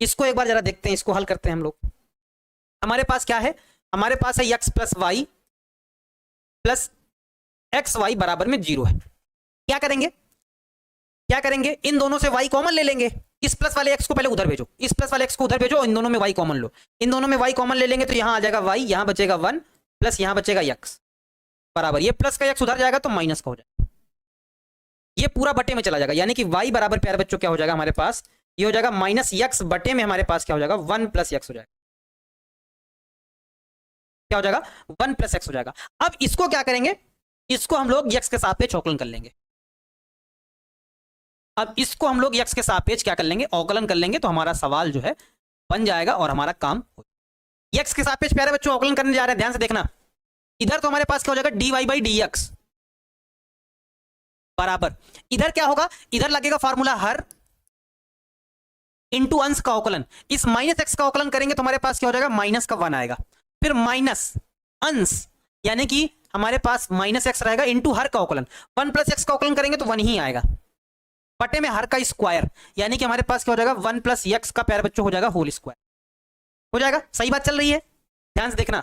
इसको एक बार जरा देखते हैं, इसको हल करते हैं हम लोग। हमारे पास क्या है, हमारे पास है x plus y plus x y बराबर में जीरो है। क्या करेंगे, क्या करेंगे, इन दोनों से y कॉमन ले लेंगे, इस प्लस वाले x को पहले उधर भेजो, इस प्लस वाले x को उधर भेजो, इन दोनों में y कॉमन लो, इन दोनों में y कॉमन ले लेंगे तो यहां आ जाएगा y, यहां बचेगा 1 प्लस यहां बचेगा x बराबर, ये प्लस का x उधर जाएगा तो माइनस का हो जाएगा, ये पूरा बटे में चला जाएगा, यानी कि y बराबर प्यारे बच्चों क्या हो जाएगा हमारे पास, ये हो जाएगा माइनस x बटे में हमारे पास क्या हो जाएगा, 1 प्लस x हो जाएगा, क्या हो जाएगा, 1 प्लस x हो जाएगा। अब इसको क्या करेंगे, इसको हम लोग x के सापेक्ष अवकलन कर लेंगे। अब इसको हम लोग x के सापेक्ष क्या कर लेंगे, अवकलन कर लेंगे, तो हमारा सवाल जो है बन जाएगा और हमारा काम हो जाएगा। x के सापेक्ष प्यारे बच्चों अवकलन करने जा रहे हैं, ध्यान से देखना। इधर तो हमारे पास क्या हो जाएगा, dy बाई dx बराबर, इधर क्या होगा, इधर लगेगा फार्मूला हर इंटू अंश का अवकलन, इस माइनस एक्स का अवकलन करेंगे तो हमारे पास क्या हो जाएगा, माइनस का 1 आएगा, फिर माइनस अंश, यानी कि हमारे पास माइनस एक्स रहेगा इंटू हर का अवकलन, 1 प्लस एक्स का अवकलन करेंगे तो 1 ही आएगा, बटे में हर का स्क्वायर, यानी कि हमारे पास क्या हो जाएगा, 1 प्लस एक्स का प्यारे बच्चों हो जाएगा होल स्क्वायर हो जाएगा। सही बात चल रही है, ध्यान से देखना,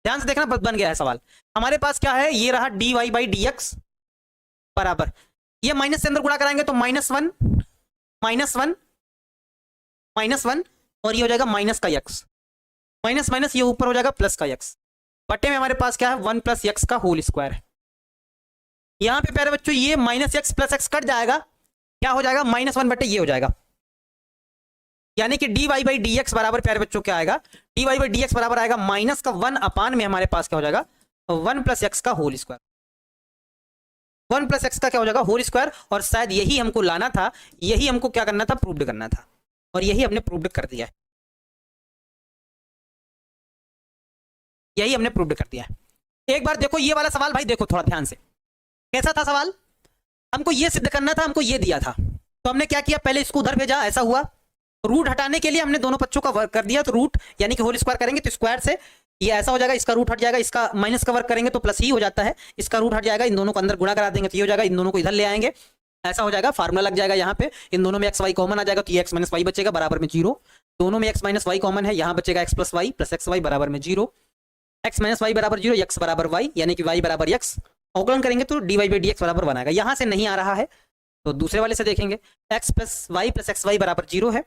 ध्यान से देखना, बन गया है सवाल। हमारे पास क्या है, ये रहा dy बाई dx बराबर, ये माइनस से अंदर गुणा कराएंगे तो -1 -1 -1 और ये हो जाएगा माइनस का x, माइनस माइनस ये ऊपर हो जाएगा प्लस का x, बटे में हमारे पास क्या है, 1 प्लस एक्स का होल स्क्वायर है। यहां पे प्यारे बच्चों ये minus x plus x cut जाएगा, क्या हो जाएगा, -1 बटे ये हो जाएगा, यानी कि dy बाई dx बराबर प्यारे बच्चों क्या आएगा, dy बाई dx बराबर आएगा माइनस का 1 अपान में हमारे पास क्या हो जाएगा, 1 प्लस एक्स का होल स्क्वायर, 1 प्लस एक्स का क्या हो जाएगा, होल स्क्वायर। और शायद यही हमको लाना था, यही हमको क्या करना था, प्रूव्ड करना था, और यही हमने प्रूव्ड कर दिया है, यही हमने प्रूव्ड कर दिया है। एक बार देखो ये वाला सवाल, भाई देखो थोड़ा ध्यान से, कैसा था सवाल, हमको ये सिद्ध करना था, हमको ये दिया था, तो हमने क्या किया, पहले इसको उधर भेजा, ऐसा हुआ, रूट हटाने के लिए हमने दोनों बच्चों का वर्क कर दिया, तो रूट यानी कि होल स्क्वायर करेंगे तो स्क्वायर से ये ऐसा हो जाएगा, इसका रूट हट जाएगा, इसका माइनस का वर्क करेंगे तो प्लस ही हो जाता है, इसका रूट हट जाएगा, इन दोनों को अंदर गुणा करा देंगे तो ये हो जाएगा, इन दोनों को इधर ले आएंगे, ऐसा हो जाएगा, फार्मूला लग जाएगा यहाँ पे, इन दोनों में एक्स वाई कॉमन आ जाएगा तो ये एक्स माइनस वाई बचेगा बराबर में जीरो, दोनों में एक्स माइनस वाई कॉमन है, यहाँ बचेगा x plus y plus x y बराबर में जीरो, एक्स माइनस वाई बराबर जीरो, एक्स बराबर वाई, यानी कि वाई बराबर एक्स, अवकलन करेंगे तो D Y by D x बराबर 1 आएगा। यहाँ से नहीं आ रहा है तो दूसरे वाले से देखेंगे, x plus y plus x y बराबर जीरो है,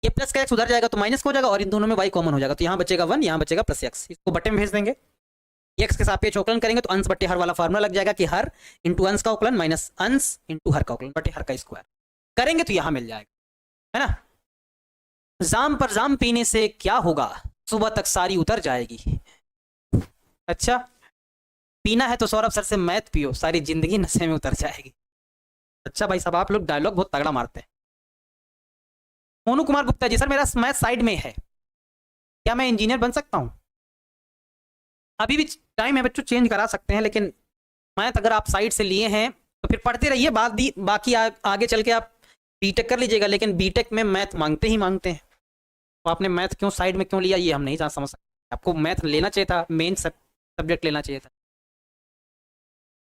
ये प्लस का एक्स उधर जाएगा तो माइनस का हो जाएगा, और इन दोनों में वाई कॉमन हो जाएगा तो यहाँ बचेगा 1, यहाँ बचेगा प्लस एक्स, इसको बटे में भेज देंगे, एक्स के सापेक्ष अवकलन करेंगे तो अंश बटे हर वाला फार्मूला लग जाएगा कि हर इंटू अंश का अवकलन माइनस अंश इंटू हर का अवकलन बटे हर का स्क्वायर करेंगे तो यहाँ मिल जाएगा, है ना। जाम पर जाम पीने से क्या होगा, सुबह तक सारी उतर जाएगी। अच्छा, पीना है तो सौरभ सर से मैथ पियो, सारी जिंदगी नशे में उतर जाएगी। अच्छा भाई साहब, आप लोग डायलॉग बहुत तगड़ा मारते हैं। मोनू कुमार गुप्ता जी, सर मेरा मैथ साइड में है, क्या मैं इंजीनियर बन सकता हूँ? अभी भी टाइम है बच्चों, चेंज करा सकते हैं, लेकिन मैथ अगर आप साइड से लिए हैं तो फिर पढ़ते रहिए, बाकी आगे चल के आप बीटेक कर लीजिएगा, लेकिन बीटेक में मैथ मांगते ही मांगते हैं। तो आपने मैथ क्यों साइड में क्यों लिया, ये हम नहीं समझ सकते। आपको मैथ लेना चाहिए था, मेन सब्जेक्ट लेना चाहिए था।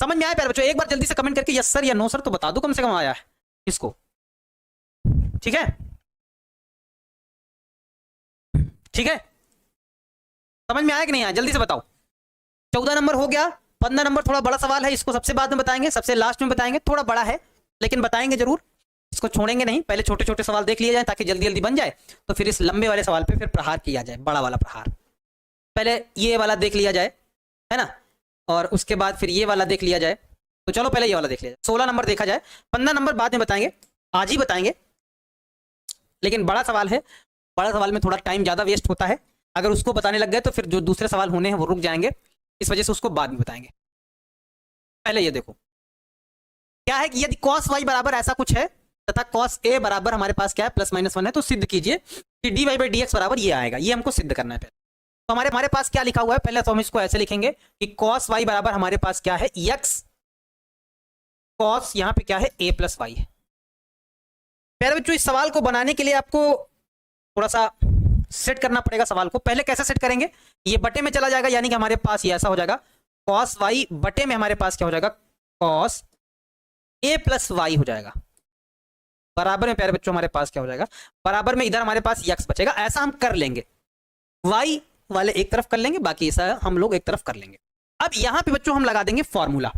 समझ में आया प्यारे बच्चों? एक बार जल्दी से कमेंट करके यस सर या नो सर तो बता दो, कम से कम आया है इसको। ठीक है, ठीक है, समझ में आया कि नहीं आया, जल्दी से बताओ। 14 नंबर हो गया। 15 नंबर थोड़ा बड़ा सवाल है, इसको सबसे बाद में बताएंगे, सबसे लास्ट में बताएंगे, थोड़ा बड़ा है लेकिन बताएंगे जरूर, इसको छोड़ेंगे नहीं। पहले छोटे छोटे सवाल देख लिए जाए ताकि जल्दी जल्दी बन जाए, तो फिर इस लंबे वाले सवाल पे फिर प्रहार किया जाए, बड़ा वाला प्रहार। पहले ये वाला देख लिया जाए, है ना, और उसके बाद फिर ये वाला देख लिया जाए। तो चलो पहले ये वाला देख लिया जाए, 16 नंबर देखा जाए, 15 नंबर बाद में बताएंगे, आज ही बताएंगे। लेकिन बड़ा सवाल है, बड़ा सवाल में थोड़ा टाइम ज़्यादा वेस्ट होता है, अगर उसको बताने लग गए तो फिर जो दूसरे सवाल होने हैं वो रुक जाएंगे, इस वजह से उसको बाद में बताएंगे। पहले ये देखो क्या है कि यदि cos y बराबर ऐसा कुछ है तथा cos a बराबर हमारे पास क्या है +-1 है, तो सिद्ध कीजिए कि dy बाई डी एक्स बराबर ये आएगा, ये हमको सिद्ध करना है पहले। तो हमारे पास क्या लिखा हुआ है, पहले तो हम इसको ऐसे लिखेंगे कि cos y बराबर हमारे पास क्या है x cos, यहां पे क्या है a प्लस वाई है। प्यारे बच्चों, इस सवाल को बनाने के लिए आपको थोड़ा सा सेट करना पड़ेगा सवाल को। पहले कैसे सेट करेंगे, ये बटे में चला जाएगा, यानी कि हमारे पास ये ऐसा हो जाएगा cos y बटे में हमारे पास क्या हो जाएगा cos a प्लस वाई हो जाएगा, बराबर में प्यारे बच्चों हमारे पास क्या हो जाएगा, बराबर में इधर हमारे पास x बचेगा। ऐसा हम कर लेंगे, y वाले एक तरफ कर लेंगे, बाकी ऐसा हम लोग एक तरफ कर लेंगे। अब यहां पे बच्चों हम लगा देंगे फॉर्मूला,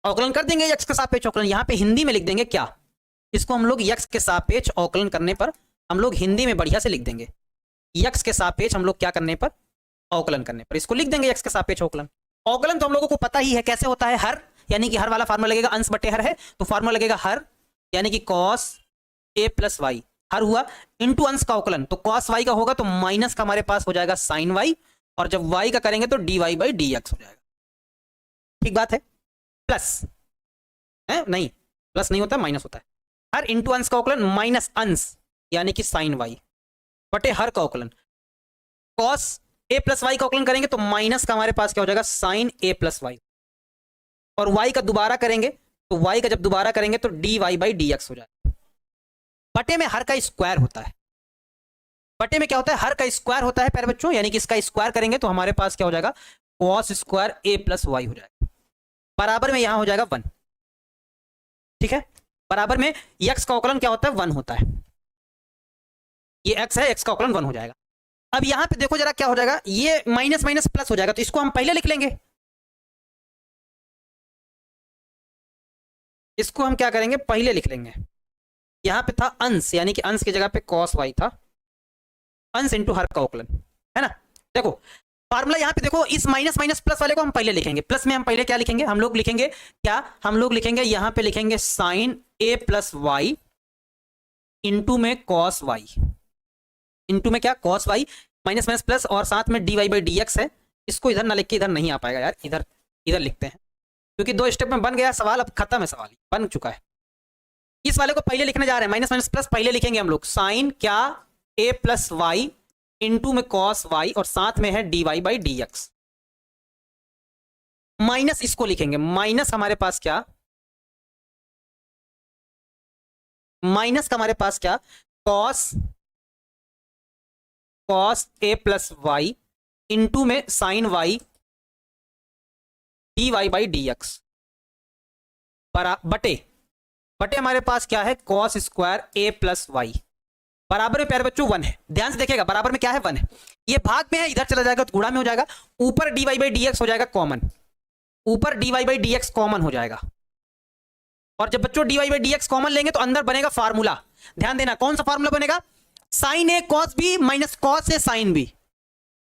अवकलन कर देंगे x के सापेक्ष अवकलन। यहां पे हिंदी में लिख देंगे क्या, इसको हम लोग x के सापेक्ष अवकलन करने पर हम लोग हिंदी में बढ़िया से लिख देंगे, x के सापेक्ष हम लोग क्या करने पर, अवकलन करने पर इसको लिख देंगे x के सापेक्ष अवकलन। अवकलन तो हम लोगों को पता ही है कैसे होता है, हर, यानी कि हर वाला फार्मूला लगेगा, अंश बटे हर है तो फार्मूला लगेगा हर, यानी कि cos a प्लस वाई, हर हुआ इंटू अंश का अवकलन, तो cos y का होगा तो माइनस का हमारे पास हो जाएगा sin y, और जब y का करेंगे तो dy बाई डी एक्स हो जाएगा। ठीक बात है, प्लस है नहीं, प्लस नहीं होता, माइनस होता है। हर इंटू अंश का अवकलन माइनस अंश, यानी कि sin y बटे हर का अवकलन, cos a प्लस वाई का अवकलन करेंगे तो माइनस का हमारे पास क्या हो जाएगा sin a प्लस वाई, और y का दोबारा करेंगे तो y का जब दोबारा करेंगे तो dy बाई डी एक्स हो जाएगा। बटे में हर का स्क्वायर होता है, बटे में क्या होता है, हर का स्क्वायर होता है प्यारे बच्चों, यानी कि इसका स्क्वायर करेंगे तो हमारे पास क्या हो जाएगा cos square a plus y हो जाएगा, बराबर में यहां हो जाएगा 1। ठीक है, बराबर में x का अवकलन क्या होता है 1 होता है, ये x है, x का अवकलन 1 हो जाएगा। अब यहां पे देखो जरा क्या हो जाएगा, ये माइनस माइनस प्लस हो जाएगा, तो इसको हम पहले लिख लेंगे, इसको हम क्या करेंगे पहले लिख लेंगे। यहां पे था अंश, यानी कि अंश की जगह पे cos y था, अंश इंटू हर का अवकलन, है ना। देखो फार्मूला यहां पे देखो, इस माइनस माइनस प्लस वाले को हम पहले लिखेंगे, प्लस में हम पहले क्या लिखेंगे, हम लोग लिखेंगे क्या, हम लोग लिखेंगे यहां पे लिखेंगे sin a plus Y into में cos y, इंटू में क्या cos y, minus minus plus, और साथ में dy बाई डी एक्स है। इसको इधर ना लिख के, इधर नहीं आ पाएगा यार, इधर इधर लिखते हैं, क्योंकि 2 स्टेप में बन गया सवाल, अब खत्म है, सवाल बन चुका है। इस वाले को पहले लिखने जा रहे हैं, माइनस माइनस प्लस पहले लिखेंगे हम लोग, साइन क्या a प्लस वाई इंटू में cos y, और साथ में है dy by D x, minus इसको लिखेंगे, माइनस हमारे पास क्या, माइनस का हमारे पास क्या cos a plus Y into में sine y dy by D X, बटे बटे हमारे पास क्या है cos square a plus Y, बराबर में प्यारे बच्चों 1 है। ध्यान से देखिएगा, बराबर में क्या है 1 है, ये भाग में है, इधर चला जाएगा तो गुणा में हो जाएगा, ऊपर dy बाई डी एक्स हो जाएगा कॉमन, ऊपर dy by D X common हो जाएगा, और जब बच्चों dy by D X common लेंगे तो अंदर बनेगा फार्मूला। ध्यान देना कौन सा फार्मूला बनेगा, sign a cos b minus cos a sine b,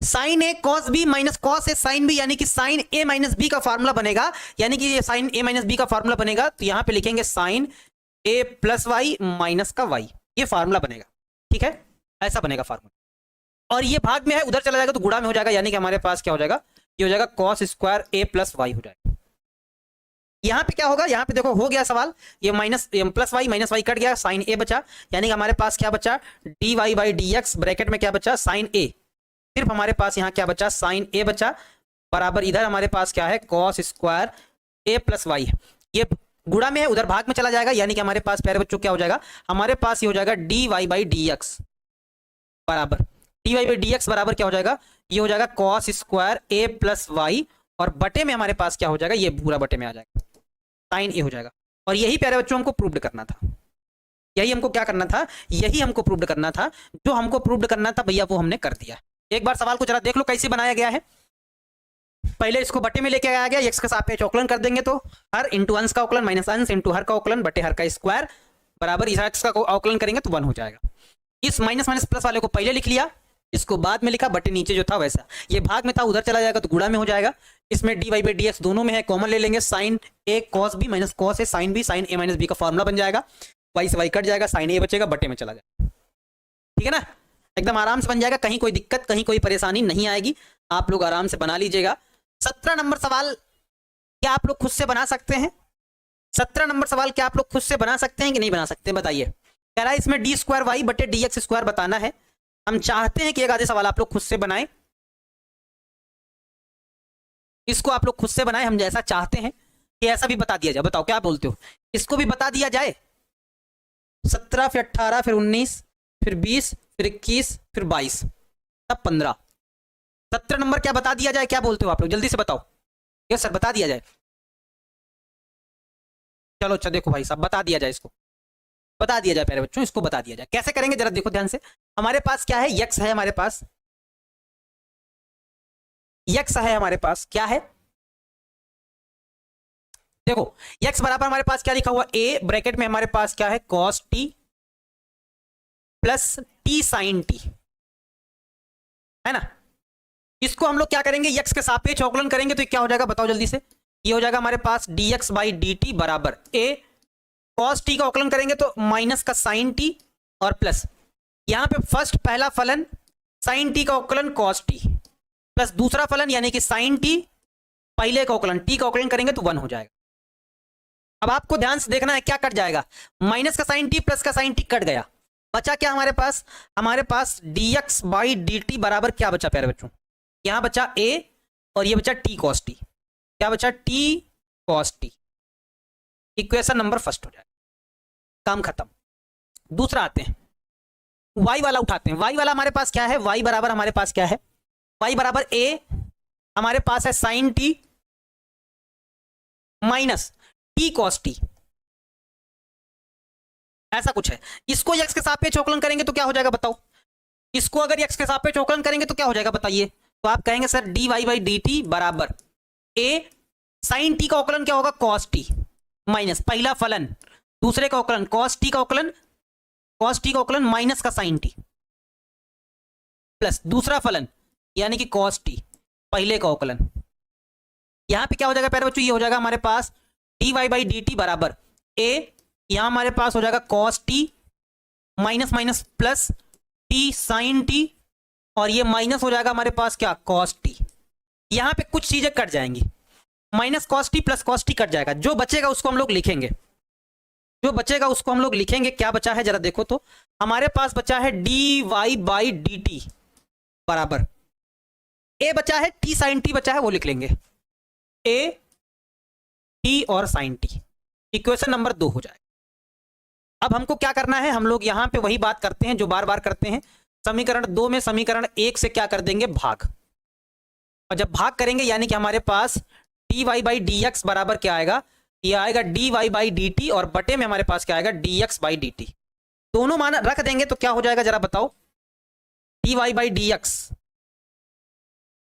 sine a cos b minus cos a sine B, यानी कि साइन ए माइनस बी का फार्मूला बनेगा, यानी कि ये साइन ए माइनस बी का फार्मूला बनेगा, तो यहां पे लिखेंगे साइन ए प्लस वाई माइनस का वाई, ये फार्मूला बनेगा। ठीक है, ऐसा बनेगा फार्मूला, और ये भाग में है, उधर चला जाएगा तो गुणा में हो जाएगा, यानी कि हमारे पास क्या हो जाएगा, ये हो जाएगा cos square a plus y हो जाएगा। यहाँ पे क्या होगा, यहाँ पे देखो हो गया सवाल, ये minus plus y minus y cut गया, साइन ए बचा, यानी कि हमारे पास क्या बचा, d Y by D x bracket में क्या बचा, साइन ए, सिर्फ हमारे पास यहाँ क्या बचा, साइन ए बचा, बराबर इधर हमारे पास क्या है, cos square A plus Y, ये गुणा में है उधर भाग में चला जाएगा, यानी कि हमारे पास प्यारे बच्चों क्या हो जाएगा, हमारे पास ये हो जाएगा D Y by D x बराबर, D Y by D x बराबर क्या हो जाएगा, ये हो जाएगा cos square A plus Y, और बटे में हमारे पास क्या हो जाएगा, ये पूरा बटे में आ जाएगा, साइन ए हो जाएगा। और यही प्यारे बच्चों हमको प्रूव्ड करना था, यही हमको क्या करना था, यही हमको प्रूव्ड करना था, जो हमको प्रूव्ड करना था भैया वो हमने कर दिया। एक बार सवाल को जरा देख लो कैसे बनाया गया है। पहले इसको बटे में लेके आया गया, एक्स के सापेक्ष अवकलन कर देंगे तो हर इंटू अंश का अवकलन माइनस अंश इंटू हर का अवकलन बटे हर का स्क्वायर बराबर इस एक्स का अवकलन करेंगे तो 1 हो जाएगा। इस माइनस माइनस प्लस वाले को पहले लिख लिया, इसको बाद में लिखा, बटे नीचे जो था वैसा, ये भाग में था उधर चला जाएगा तो गुणा में हो जाएगा। इसमें d Y by D x दोनों में है, कॉमन ले लेंगे, sine a cos b minus cos a sine b, sine a minus b का फॉर्मूला बन जाएगा, वाई से वाई कट जाएगा, साइन ए बचेगा, बटे में चला जाएगा। ठीक है ना, एकदम आराम से बन जाएगा, कहीं कोई दिक्कत कहीं कोई परेशानी नहीं आएगी, आप लोग आराम से बना लीजिएगा। 17 नंबर सवाल क्या आप लोग खुद से बना सकते हैं, 17 नंबर सवाल क्या आप लोग खुद से बना सकते हैं कि नहीं बना सकते, बताइए। कह रहा है इसमें डी स्क्वायर वाई बटे डी एक्स स्क्वायर बताना है, हम चाहते हैं कि एक आधे सवाल आप लोग खुद से बनाएं, इसको आप लोग खुद से बनाएं, हम जैसा चाहते हैं कि ऐसा भी बता दिया जाए, बताओ क्या बोलते हो, इसको भी बता दिया जाए, 17 फिर 18 फिर 19 फिर 20 फिर 21 फिर 22 तब 15, 17 नंबर क्या बता दिया जाए, क्या बोलते हो आप लोग, जल्दी से बताओ। यस सर बता दिया जाए, चलो अच्छा देखो भाई साहब बता दिया जाए, इसको बता दिया जाए प्यारे बच्चों, इसको बता दिया जाए। कैसे करेंगे जरा देखो ध्यान से, हमारे पास क्या है, यक्स है, हमारे पास यक्स है, हमारे पास क्या है, देखो यक्स बराबर हमारे पास क्या लिखा हुआ, ए ब्रैकेट में हमारे पास क्या है, cos t plus T sine t, है ना। इसको हम लोग क्या करेंगे, यक्स के सापेक्ष अवकलन करेंगे तो ये क्या हो जाएगा, बताओ जल्दी से, ये हो जाएगा हमारे पास D X by D T बराबर ए कॉस टी का अवकलन करेंगे तो माइनस का साइन टी और प्लस, यहां पे फर्स्ट पहला फलन साइन टी का अवकलन कॉस टी प्लस दूसरा फलन यानी कि साइन टी पहले का अवकलन टी का अवकलन करेंगे तो 1 हो जाएगा। अब आपको ध्यान से देखना है क्या कट जाएगा, माइनस का साइन टी प्लस का साइन टी कट गया, बचा क्या हमारे पास D X by D T बराबर क्या बचा प्यारे बच्चों, यहां बचा ए और ये बचा टी कॉस टी, क्या बचा T cos T, equation number first हो जाएगा, काम खत्म। दूसरा आते हैं, y वाला उठाते हैं, y वाला हमारे पास क्या है, y बराबर हमारे पास क्या है, y बराबर a हमारे पास है sine t minus t cos t, ऐसा कुछ है। इसको x के सापेक्ष अवकलन करेंगे तो क्या हो जाएगा बताओ, इसको अगर x के सापेक्ष अवकलन करेंगे तो क्या हो जाएगा बताइए, तो आप कहेंगे sir d Y by D T बराबर a साइन टी का अवकलन क्या होगा, कॉस टी माइनस पहला फलन दूसरे का अवकलन कॉस टी का अवकलन माइनस का साइन टी प्लस दूसरा फलन यानी कि कॉस टी पहले का अवकलन, यहां पे क्या हो जाएगा प्यारे बच्चों, ये हो जाएगा हमारे पास D Y by D T बराबर ए, यहां हमारे पास हो जाएगा cos T minus minus plus T sine T और ये माइनस हो जाएगा हमारे पास क्या, कॉस टी, यहां पे कुछ चीजें कट जाएंगी, minus cos t plus cos T cut जाएगा, जो बचेगा उसको हम लोग लिखेंगे, क्या बचा है जरा देखो तो, हमारे पास बचा है d Y by D T बराबर ए बचा है टी साइन टी बचा है, वो लिख लेंगे ए टी और साइन टी, इक्वेशन नंबर 2 हो जाएगा। अब हमको क्या करना है, हम लोग यहां पे वही बात करते हैं जो बार बार करते हैं, समीकरण 2 में समीकरण 1 से क्या कर देंगे, भाग, और जब भाग करेंगे यानी कि हमारे पास D Y by D x बराबर क्या आएगा, ये आएगा D Y by D T और बटे में हमारे पास क्या आएगा, D X by D T, दोनों मान रख देंगे तो क्या हो जाएगा जरा बताओ, d Y by D x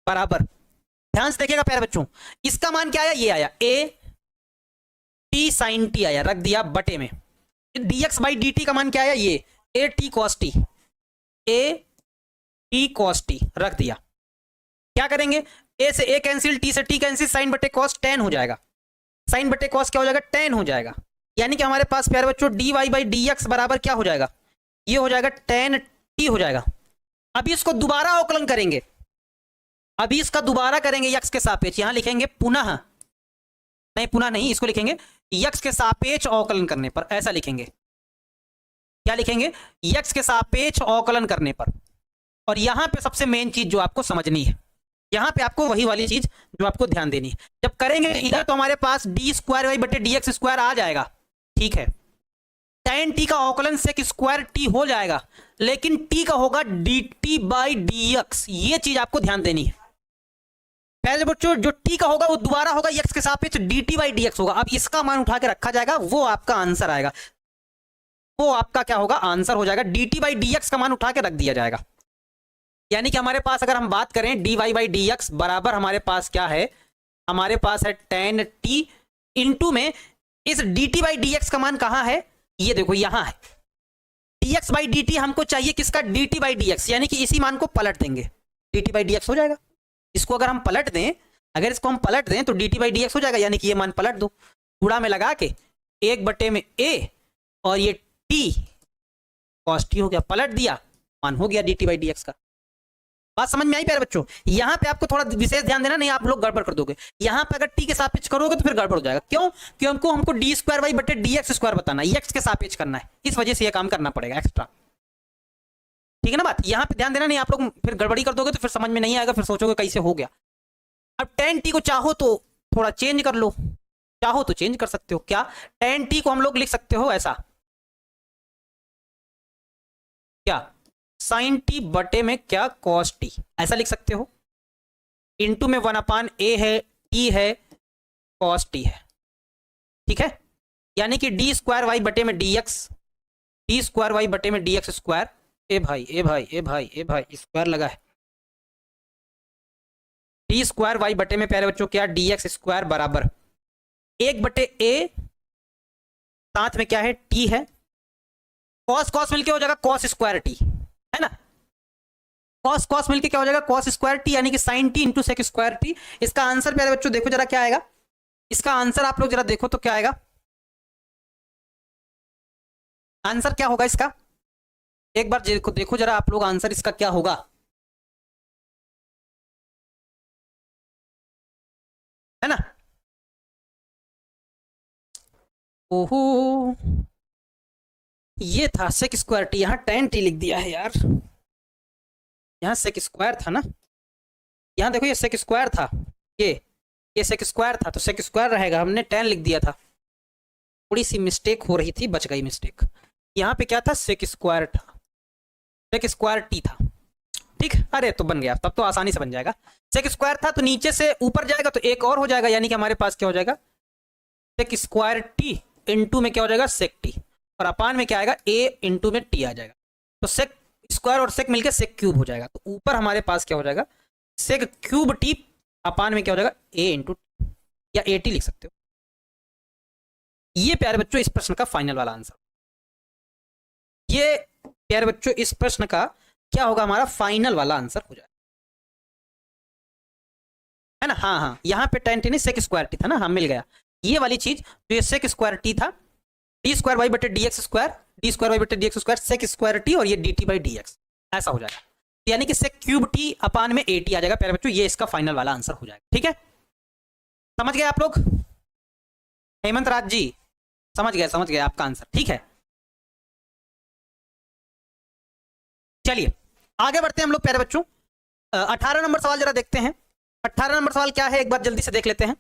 बराबर, ध्यान से देखिएगा प्यारे बच्चों, इसका मान क्या आया, ये आया ए टी साइन टी आया, रख दिया बटे में, d X by D T का मान क्या आया, ये A T cos T, A T cos T रख दिया, क्या करेंगे, ए से ए कैंसिल, टी से टी कैंसिल, साइन बटे कॉस टेन हो जाएगा, साइन बटे कॉस क्या हो जाएगा, टेन हो जाएगा, यानी कि हमारे पास प्यारे बच्चों d Y by D x बराबर क्या हो जाएगा, ये हो जाएगा टेन टी हो जाएगा। अभी इसको दोबारा अवकलन करेंगे, अभी इसका दोबारा करेंगे यक्स के सापेक्ष, यहां लिखेंगे पुनः, नहीं पुनः नहीं, इसको लिखेंगे यक्स के सापेक्ष अवकलन करने पर, ऐसा लिखेंगे। क्या लिखेंगे? यक्स के सापेक्ष अवकलन करने पर। और यहां पे सबसे मेन चीज जो आपको समझनी है, यहां पे आपको वही वाली चीज जो आपको ध्यान देनी है, जब करेंगे इधर तो हमारे पास डी स्क्वायर वाई बटे डी एक्स स्क्वायर आ जाएगा, ठीक है। tan t का अवकलन सेक स्क्वायर टी हो जाएगा, लेकिन t का होगा dt बाई डी एक्स। ये चीज आपको ध्यान देनी है। पहले बच्चों जो t का होगा वो दोबारा होगा x के सापेक्ष dt बाई डी एक्स होगा। अब इसका मान उठा के रखा जाएगा, वो आपका आंसर आएगा, वो आपका क्या होगा? आंसर हो जाएगा। dt बाई डी एक्स का मान उठा के रख दिया जाएगा। यानी कि हमारे पास अगर हम बात करें dy बाई डी एक्स बराबर हमारे पास क्या है? हमारे पास है tan t इंटू में इस dt बाई डी एक्स का मान कहां है? ये देखो यहां है। dx बाई dt हमको चाहिए किसका? dt बाई डी एक्स, यानी कि इसी मान को पलट देंगे, dt बाई डी एक्स हो जाएगा। इसको अगर हम पलट दें, अगर इसको हम पलट दें तो dt बाई डी एक्स हो जाएगा, यानी कि ये मान पलट दो, गुणा में लगा के 1/a और ये t cos t हो गया, पलट दिया, मान हो गया dt बाई डी एक्स का। बात समझ में आई प्यारे बच्चों? यहां पे आपको थोड़ा विशेष ध्यान देना, नहीं आप लोग गड़बड़ कर दोगे। यहां पे अगर t के सापेक्ष करोगे तो फिर गड़बड़ हो जाएगा। क्यों? क्योंकि हमको डी स्क्वायर वाई बटे डी एक्स स्क्वायर बताना है, x के सापेक्ष करना है, इस वजह से यह काम करना पड़ेगा एक्स्ट्रा। ठीक है ना बात? यहां पे ध्यान देना, नहीं आप लोग फिर गड़बड़ी कर दोगे तो फिर समझ में नहीं आएगा, फिर सोचोगे कैसे हो गया। अब tan t को चाहो तो थोड़ा चेंज कर लो, चाहो तो चेंज कर सकते हो। क्या? tan t को हम लोग लिख सकते हो ऐसा, क्या? साइन टी बटे में क्या? कॉस टी, ऐसा लिख सकते हो। इंटू में 1/a है, टी है, कॉस टी है, ठीक है। यानी कि डी स्क्वायर वाई बटे में d x, d square Y बटे में डी एक्स स्क्वायर। ए भाई ए भाई ए भाई ए भाई स्क्वायर लगा है। डी स्क्वायर वाई बटे में प्यारे बच्चों क्या? डी एक्स स्क्वायर बराबर 1/a, साथ में क्या है? टी है, कॉस कॉस मिलके हो जाएगा कॉस स्क्वायर टी, है ना। कॉस कॉस मिलके क्या हो जाएगा? कॉस स्क्वायर टी, यानी कि sine t into sec square t. इसका आंसर प्यारे बच्चों देखो जरा क्या आएगा, इसका आंसर आप लोग जरा देखो तो क्या आएगा, आंसर क्या होगा इसका? एक बार देखो देखो जरा आप लोग, आंसर इसका क्या होगा? है ना। ओहो, ये था सेक स्क्वायर टी, यहां tan टी लिख दिया है यार, यहां सेक स्क्वायर था ना, यहां देखो ये सेक स्क्वायर था, ये सेक स्क्वायर था तो सेक स्क्वायर रहेगा, हमने tan लिख दिया था। थोड़ी सी मिस्टेक हो रही थी, बच गई मिस्टेक। यहाँ पे क्या था? सेक स्क्वायर था, सेक स्क्वायर टी था, ठीक। अरे तो बन गया, तब तो आसानी से बन जाएगा। सेक स्क्वायर था तो नीचे से ऊपर जाएगा तो एक और हो जाएगा, यानी कि हमारे पास क्या हो जाएगा? सेक स्क्वायर टी इंटू में क्या हो जाएगा? सेक टी, और अपान में क्या आएगा? ए इंटू में टी आ जाएगा। तो सेक स्क्वायर और सेक मिलकर सेक क्यूब हो जाएगा, तो ऊपर हमारे पास क्या हो जाएगा? सेक क्यूब टी, अपान में क्या हो जाएगा? ए इंटू या ए टी लिख सकते हो। ये प्यारे बच्चों इस प्रश्न का फाइनल वाला आंसर, ये प्यारे बच्चों इस प्रश्न का क्या होगा? हमारा फाइनल वाला आंसर हो जाएगा, है ना। हाँ हाँ, यहाँ पे tan टी नहीं सेक स्क्वायर टी था ना, हाँ मिल गया। ये वाली चीज जो ये सेक स्क्वायर टी था, डी स्क्वायर वाई बटे D x square, D square Y बटे D x square, sec square T और ये D T by D X, ऐसा हो जाएगा। यानी कि सेक क्यूब टी अपान में ए टी आ जाएगा प्यारे बच्चों, ये इसका फाइनल वाला आंसर हो जाएगा। ठीक है, समझ गए आप लोग? हेमंत राज जी समझ गए आपका आंसर, ठीक है। चलिए आगे बढ़ते हैं हम लोग प्यारे बच्चों। 18 नंबर सवाल जरा देखते हैं। 18 नंबर सवाल क्या है, एक बार जल्दी से देख लेते हैं।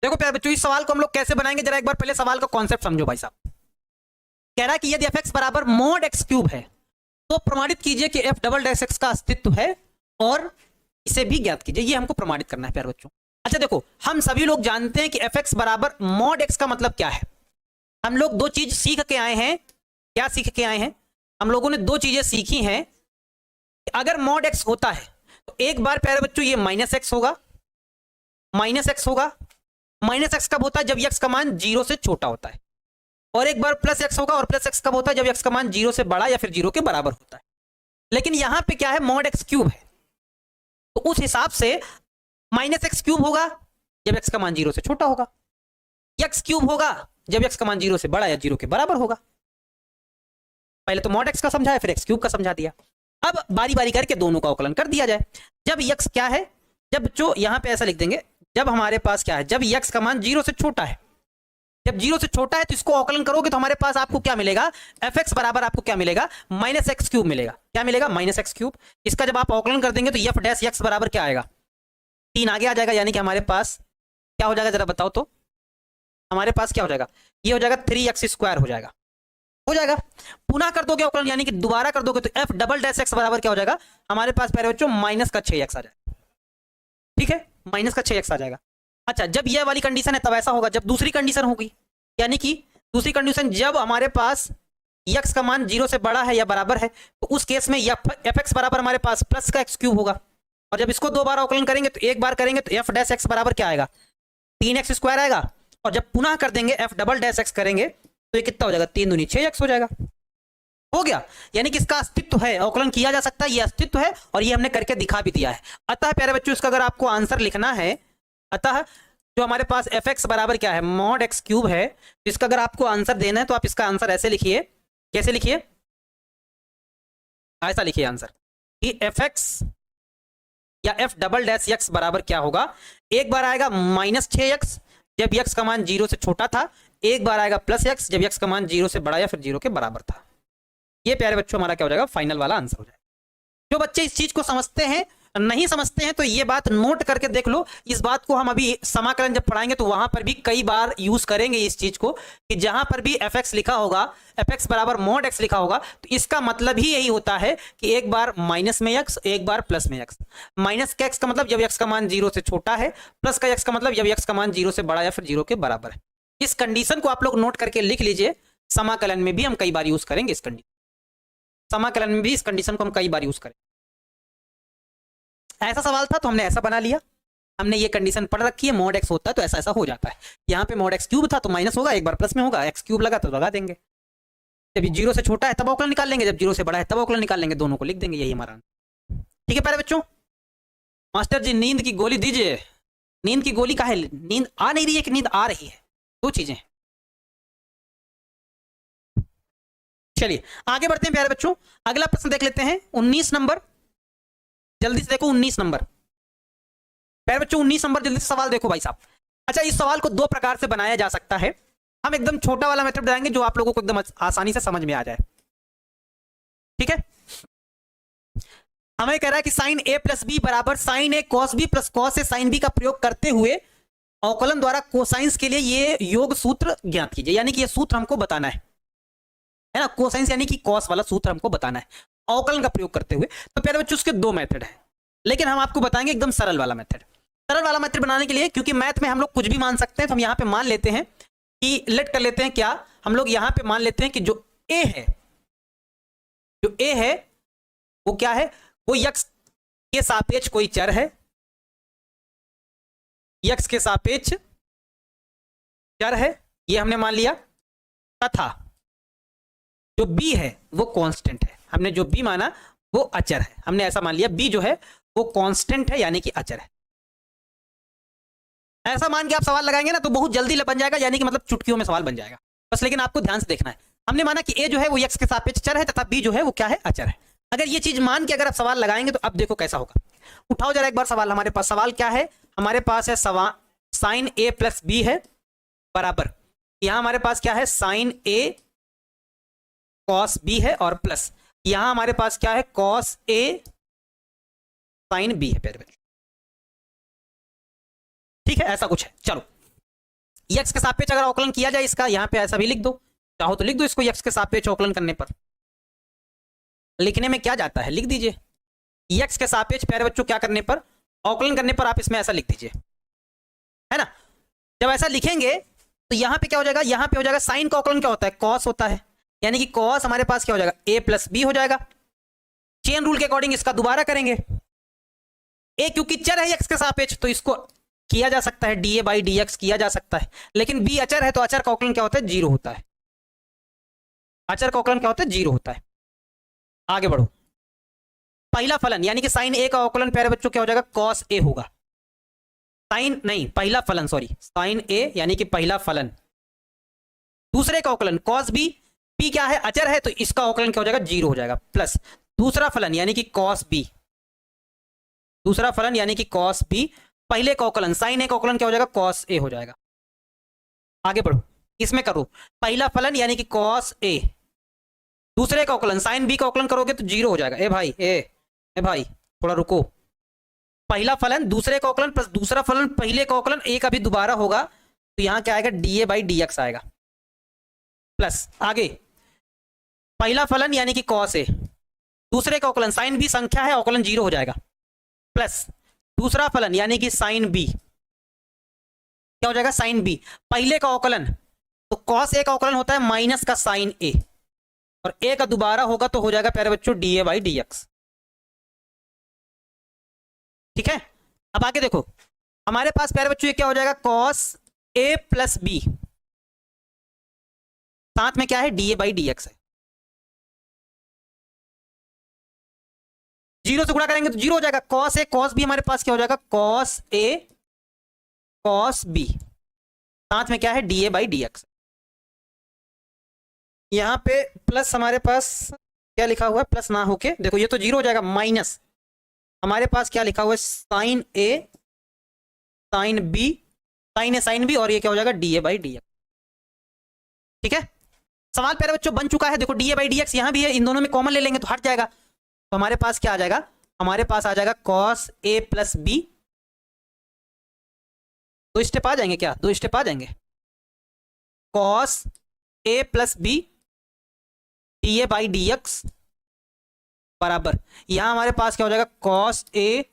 देखो प्यारे बच्चों, इस सवाल को हम लोग कैसे बनाएंगे, जरा एक बार पहले सवाल का कॉन्सेप्ट समझो भाई साहब। कह रहा है कि यदि एफ एक्स बराबर मॉड एक्स क्यूब है तो प्रमाणित कीजिए कि एफ डबल डैश एक्स का अस्तित्व है और इसे भी ज्ञात कीजिए। ये हमको प्रमाणित करना है प्यारे बच्चों। अच्छा देखो, हम सभी लोग जानते हैं कि एफ एक्स बराबर मॉड एक्स का मतलब क्या है। हम लोग दो चीज सीख के आए हैं। क्या सीख के आए हैं? हम लोगों ने दो चीजें सीखी हैं। अगर मॉड एक्स होता है तो एक बार प्यारे बच्चों ये माइनस एक्स होगा, माइनस एक्स होगा। माइनस एक्स कब होता है? जब एक्स का मान 0 से छोटा होता है। और एक बार प्लस एक्स होगा, और प्लस एक्स कब होता है? जब एक्स का मान 0 से बड़ा या फिर 0 के बराबर होता है। लेकिन यहां पे क्या है? मॉड एक्स क्यूब है, तो उस हिसाब से माइनस एक्स क्यूब होगा जब एक्स का मान 0 से छोटा होगा, एक्स क्यूब होगा जब एक्स का मान 0 से बड़ा या 0 के बराबर होगा। पहले तो मॉड एक्स का समझाया, फिर एक्स क्यूब का समझा दिया। अब बारी बारी करके दोनों का अवकलन कर दिया जाए। जब एक्स क्या है? जब जो यहां पे ऐसा लिख देंगे, जब हमारे पास क्या है, जब x का मान 0 से छोटा है, जब 0 से छोटा है तो इसको अवकलन करोगे तो हमारे पास आपको क्या मिलेगा, fx बराबर आपको क्या मिलेगा, माइनस एक्स क्यूब मिलेगा। क्या मिलेगा, माइनस एक्स क्यूब। इसका जब आप अवकलन कर देंगे तो एफ डैश एक्स बराबर क्या आएगा, 3 आगे आ जाएगा, यानी कि हमारे पास क्या हो जाएगा, जरा बताओ तो, हमारे पास क्या हो जाएगा, ये हो जाएगा 3x² हो जाएगा, हो जाएगा। पुनः कर दोगे अवकलन, यानी कि दोबारा कर दोगे तो एफ डबल डैश एक्स बराबर क्या हो जाएगा, हमारे पास प्यारे बच्चों माइनस का 6x आ जाएगा। ठीक है, माइनस का 6x आ जाएगा। अच्छा, जब यह वाली कंडीशन है तब ऐसा होगा, जब दूसरी कंडीशन होगी, यानी कि दूसरी कंडीशन जब हमारे पास x का मान 0 से बड़ा है या बराबर है, तो उस केस में एफ एक्स बराबर हमारे पास प्लस का x क्यूब होगा। और जब इसको 2 बार अवकलन करेंगे तो एक बार करेंगे तो एफ डैश एक्स बराबर क्या आएगा, 3x² आएगा। और जब पुनः कर देंगे एफ डबल डैश एक्स करेंगे तो ये कितना हो जाएगा, 3 दूनी 6x हो जाएगा। हो गया, यानी कि इसका अस्तित्व है, अवकलन किया जा सकता है, ये अस्तित्व है और ये हमने करके दिखा भी दिया है। अतः प्यारे बच्चों, इसका अगर आपको आंसर लिखना है, अतः जो हमारे पास एफ एक्स बराबर क्या है, मॉड एक्स क्यूब है, इसका अगर आपको आंसर देना है तो आप इसका आंसर ऐसे लिखिए, कैसे लिखिए, ऐसा लिखिए आंसर कि एफ एक्स या एफ डबल डैश एक्स बराबर क्या होगा, एक बार आएगा माइनस 6x जब x का मान 0 से छोटा था, एक बार आएगा प्लस x जब x का मान 0 से बड़ा या फिर 0 के बराबर था। ये प्यारे बच्चों हमारा क्या हो जाएगा, फाइनल वाला आंसर हो जाएगा। जो बच्चे इस चीज को समझते हैं, नहीं समझते हैं तो ये बात नोट करके देख लो। इस बात को हम अभी समाकलन जब पढ़ाएंगे तो वहां पर भी कई बार यूज करेंगे इस चीज को, कि जहां पर भी एफ एक्स लिखा होगा, एफ एक्स बराबर मॉड एक्स लिखा होगा, तो इसका मतलब ही यही होता है कि एक बार माइनस में एक्स, एक बार प्लस में एक्स। माइनस का एक्स का मतलब जब एक्स का मान 0 से छोटा है, प्लस का एक्स का मतलब जब एक्स का मान 0 से बड़ा या फिर 0 के बराबर है। इस कंडीशन को आप लोग नोट करके लिख लीजिए, समाकलन में भी हम कई बार यूज करेंगे इस कंडीशन, समाकलन में भी इस कंडीशन को हम कई बार यूज करेंगे। ऐसा सवाल था तो हमने ऐसा बना लिया, हमने ये कंडीशन पढ़ रखी है, मॉड एक्स होता है तो ऐसा ऐसा हो जाता है। यहाँ पे मॉड एक्स क्यूब था तो माइनस होगा, एक बार प्लस में होगा, एक्स क्यूब लगा तो लगा देंगे। जब 0 से छोटा है तब अवकलन निकाल लेंगे, जब 0 से बड़ा है तब अवकलन निकाल लेंगे, दोनों को लिख देंगे, यही हमारा। ठीक है प्यारे बच्चों, मास्टर जी नींद की गोली दीजिए। नींद की गोली का है, नींद आ नहीं रही है कि नींद आ रही है, दो चीजें। चलिए आगे बढ़ते हैं प्यारे बच्चों, अगला प्रश्न देख लेते हैं 19 नंबर, जल्दी से देखो 19 नंबर प्यारे बच्चों, 19 नंबर जल्दी से सवाल देखो भाई साहब। अच्छा, इस सवाल को 2 प्रकार से बनाया जा सकता है, हम एकदम छोटा वाला मेथड बताएंगे जो आप लोगों को एकदम आसानी से समझ में आ जाए। ठीक है, हमें कह रहा है कि साइन ए प्लस बी बराबर sign a cos B plus cos a sine B का प्रयोग करते हुए अवकलन द्वारा कोसाइंस के लिए ये योग सूत्र ज्ञात कीजिए। यानी कि ये सूत्र हमको बताना है ना, कोसाइंस यानी कि कॉस वाला सूत्र हमको बताना है अवकलन का प्रयोग करते हुए। तो प्यारे बच्चों उसके 2 मेथड है, लेकिन हम आपको बताएंगे एकदम सरल वाला मेथड। सरल वाला मेथड बनाने के लिए, क्योंकि मैथ में हम लोग कुछ भी मान सकते हैं, तो हम यहाँ पे मान लेते हैं कि लेट कर लेते हैं क्या, हम लोग यहाँ पे मान लेते हैं कि जो ए है, जो ए है वो क्या है, वो यक्स के सापेक्ष कोई चर है, यक्स के सापेक्ष चर है, ये हमने मान लिया। तथा जो बी है वो कांस्टेंट है, हमने जो बी माना वो अचर है, हमने ऐसा मान लिया बी जो है वो कांस्टेंट है यानी कि अचर है। ऐसा मान के आप सवाल लगाएंगे ना तो बहुत जल्दी बन जाएगा, यानी कि मतलब चुटकियों में सवाल बन जाएगा बस। लेकिन आपको ध्यान से देखना है, हमने माना कि ए जो है वो एक्स के सापेक्ष चर है तथा बी जो है वो क्या है, अचर है। अगर ये चीज मान के अगर आप सवाल लगाएंगे तो अब देखो कैसा होगा। उठाओ जरा एक बार सवाल, हमारे पास सवाल क्या है, हमारे पास है साइन ए प्लस बी है बराबर, यहां हमारे पास क्या है, साइन ए कॉस बी है और प्लस यहां हमारे पास क्या है, कॉस ए साइन बी है प्यारे बच्चों। ठीक है, ऐसा कुछ है। चलो एक्स के सापेक्ष अगर अवकलन किया जाए इसका, यहां पे ऐसा भी लिख दो, चाहो तो लिख दो इसको एक्स के सापेक्ष अवकलन करने पर। लिखने में क्या जाता है, लिख दीजिए एक्स के सापेक्ष प्यारे बच्चों क्या करने पर, अवकलन करने पर आप इसमें ऐसा लिख दीजिए, है ना। जब ऐसा लिखेंगे तो यहां पे क्या हो जाएगा, यहां पे हो जाएगा साइन का अवकलन क्या होता है, कॉस होता है, यानी कि कॉस हमारे पास क्या हो जाएगा, ए प्लस बी हो जाएगा। चेन रूल के अकॉर्डिंग इसका दोबारा करेंगे, ए क्योंकि चर है एक्स के सापेक्ष तो इसको किया जा सकता है D A by D x किया जा सकता है, लेकिन बी अचर है तो अचर का अवकलन क्या होता है, 0 होता है। अचर का अवकलन क्या होता है, 0 होता है। आगे बढ़ो, पहला फलन यानी कि साइन ए का अवकलन प्यारे बच्चों क्या हो जाएगा, कॉस ए होगा। साइन नहीं, पहला फलन, सॉरी, साइन ए यानी कि पहला फलन। दूसरे का अवकलन कॉस बी, बी क्या है, अचर है तो इसका अवकलन क्या हो जाएगा, 0 हो जाएगा। प्लस दूसरा फलन यानी कि कॉस बी, दूसरा फलन यानी कि कॉस बी पहले का अवकलन साइन ए का अवकलन क्या हो जाएगा, कॉस ए हो जाएगा। आगे बढ़ो, इसमें करो पहला फलन यानी कि कॉस ए, दूसरे का अवकलन साइन बी का अवकलन करोगे तो 0 हो जाएगा। ए भाई थोड़ा रुको, पहला फलन दूसरे का अवकलन प्लस दूसरा फलन पहले का अवकलन, एक अभी दोबारा होगा तो यहां क्या आएगा, D A by D x आएगा, प्लस आगे पहला फलन यानी कि कॉस ए, दूसरे का अवकलन साइन बी संख्या है, अवकलन 0 हो जाएगा, प्लस दूसरा फलन यानी कि साइन बी, क्या हो जाएगा, साइन बी, पहले का अवकलन तो कॉस ए का अवकलन होता है माइनस का साइन ए, और ए का दोबारा होगा तो हो जाएगा प्यारे बच्चों D A by D x. ठीक है, अब आगे देखो हमारे पास प्यारे बच्चों ये क्या हो जाएगा, कॉस ए प्लस बी, साथ में क्या है, D A by D x है। 0 से गुणा करेंगे तो 0 हो जाएगा, कॉस ए कॉस बी हमारे पास क्या हो जाएगा, कॉस ए कॉस बी, साथ में क्या है, D A by D x. यहां पे प्लस हमारे पास क्या लिखा हुआ है, प्लस ना होके देखो ये तो 0 हो जाएगा, माइनस हमारे पास क्या लिखा हुआ है, साइन ए साइन बी, साइन ए साइन बी, और ये क्या हो जाएगा, D A by D x. ठीक है, सवाल प्यारे बच्चों बन चुका है। देखो D A by D x यहां भी है, इन दोनों में कॉमन ले लेंगे तो हट जाएगा, तो हमारे पास क्या आ जाएगा, हमारे पास आ जाएगा cos a plus b, 2 step आ जाएंगे क्या, 2 स्टेप आ जाएंगे, cos a plus b d A by D x बराबर, यहां हमारे पास क्या हो जाएगा, cos a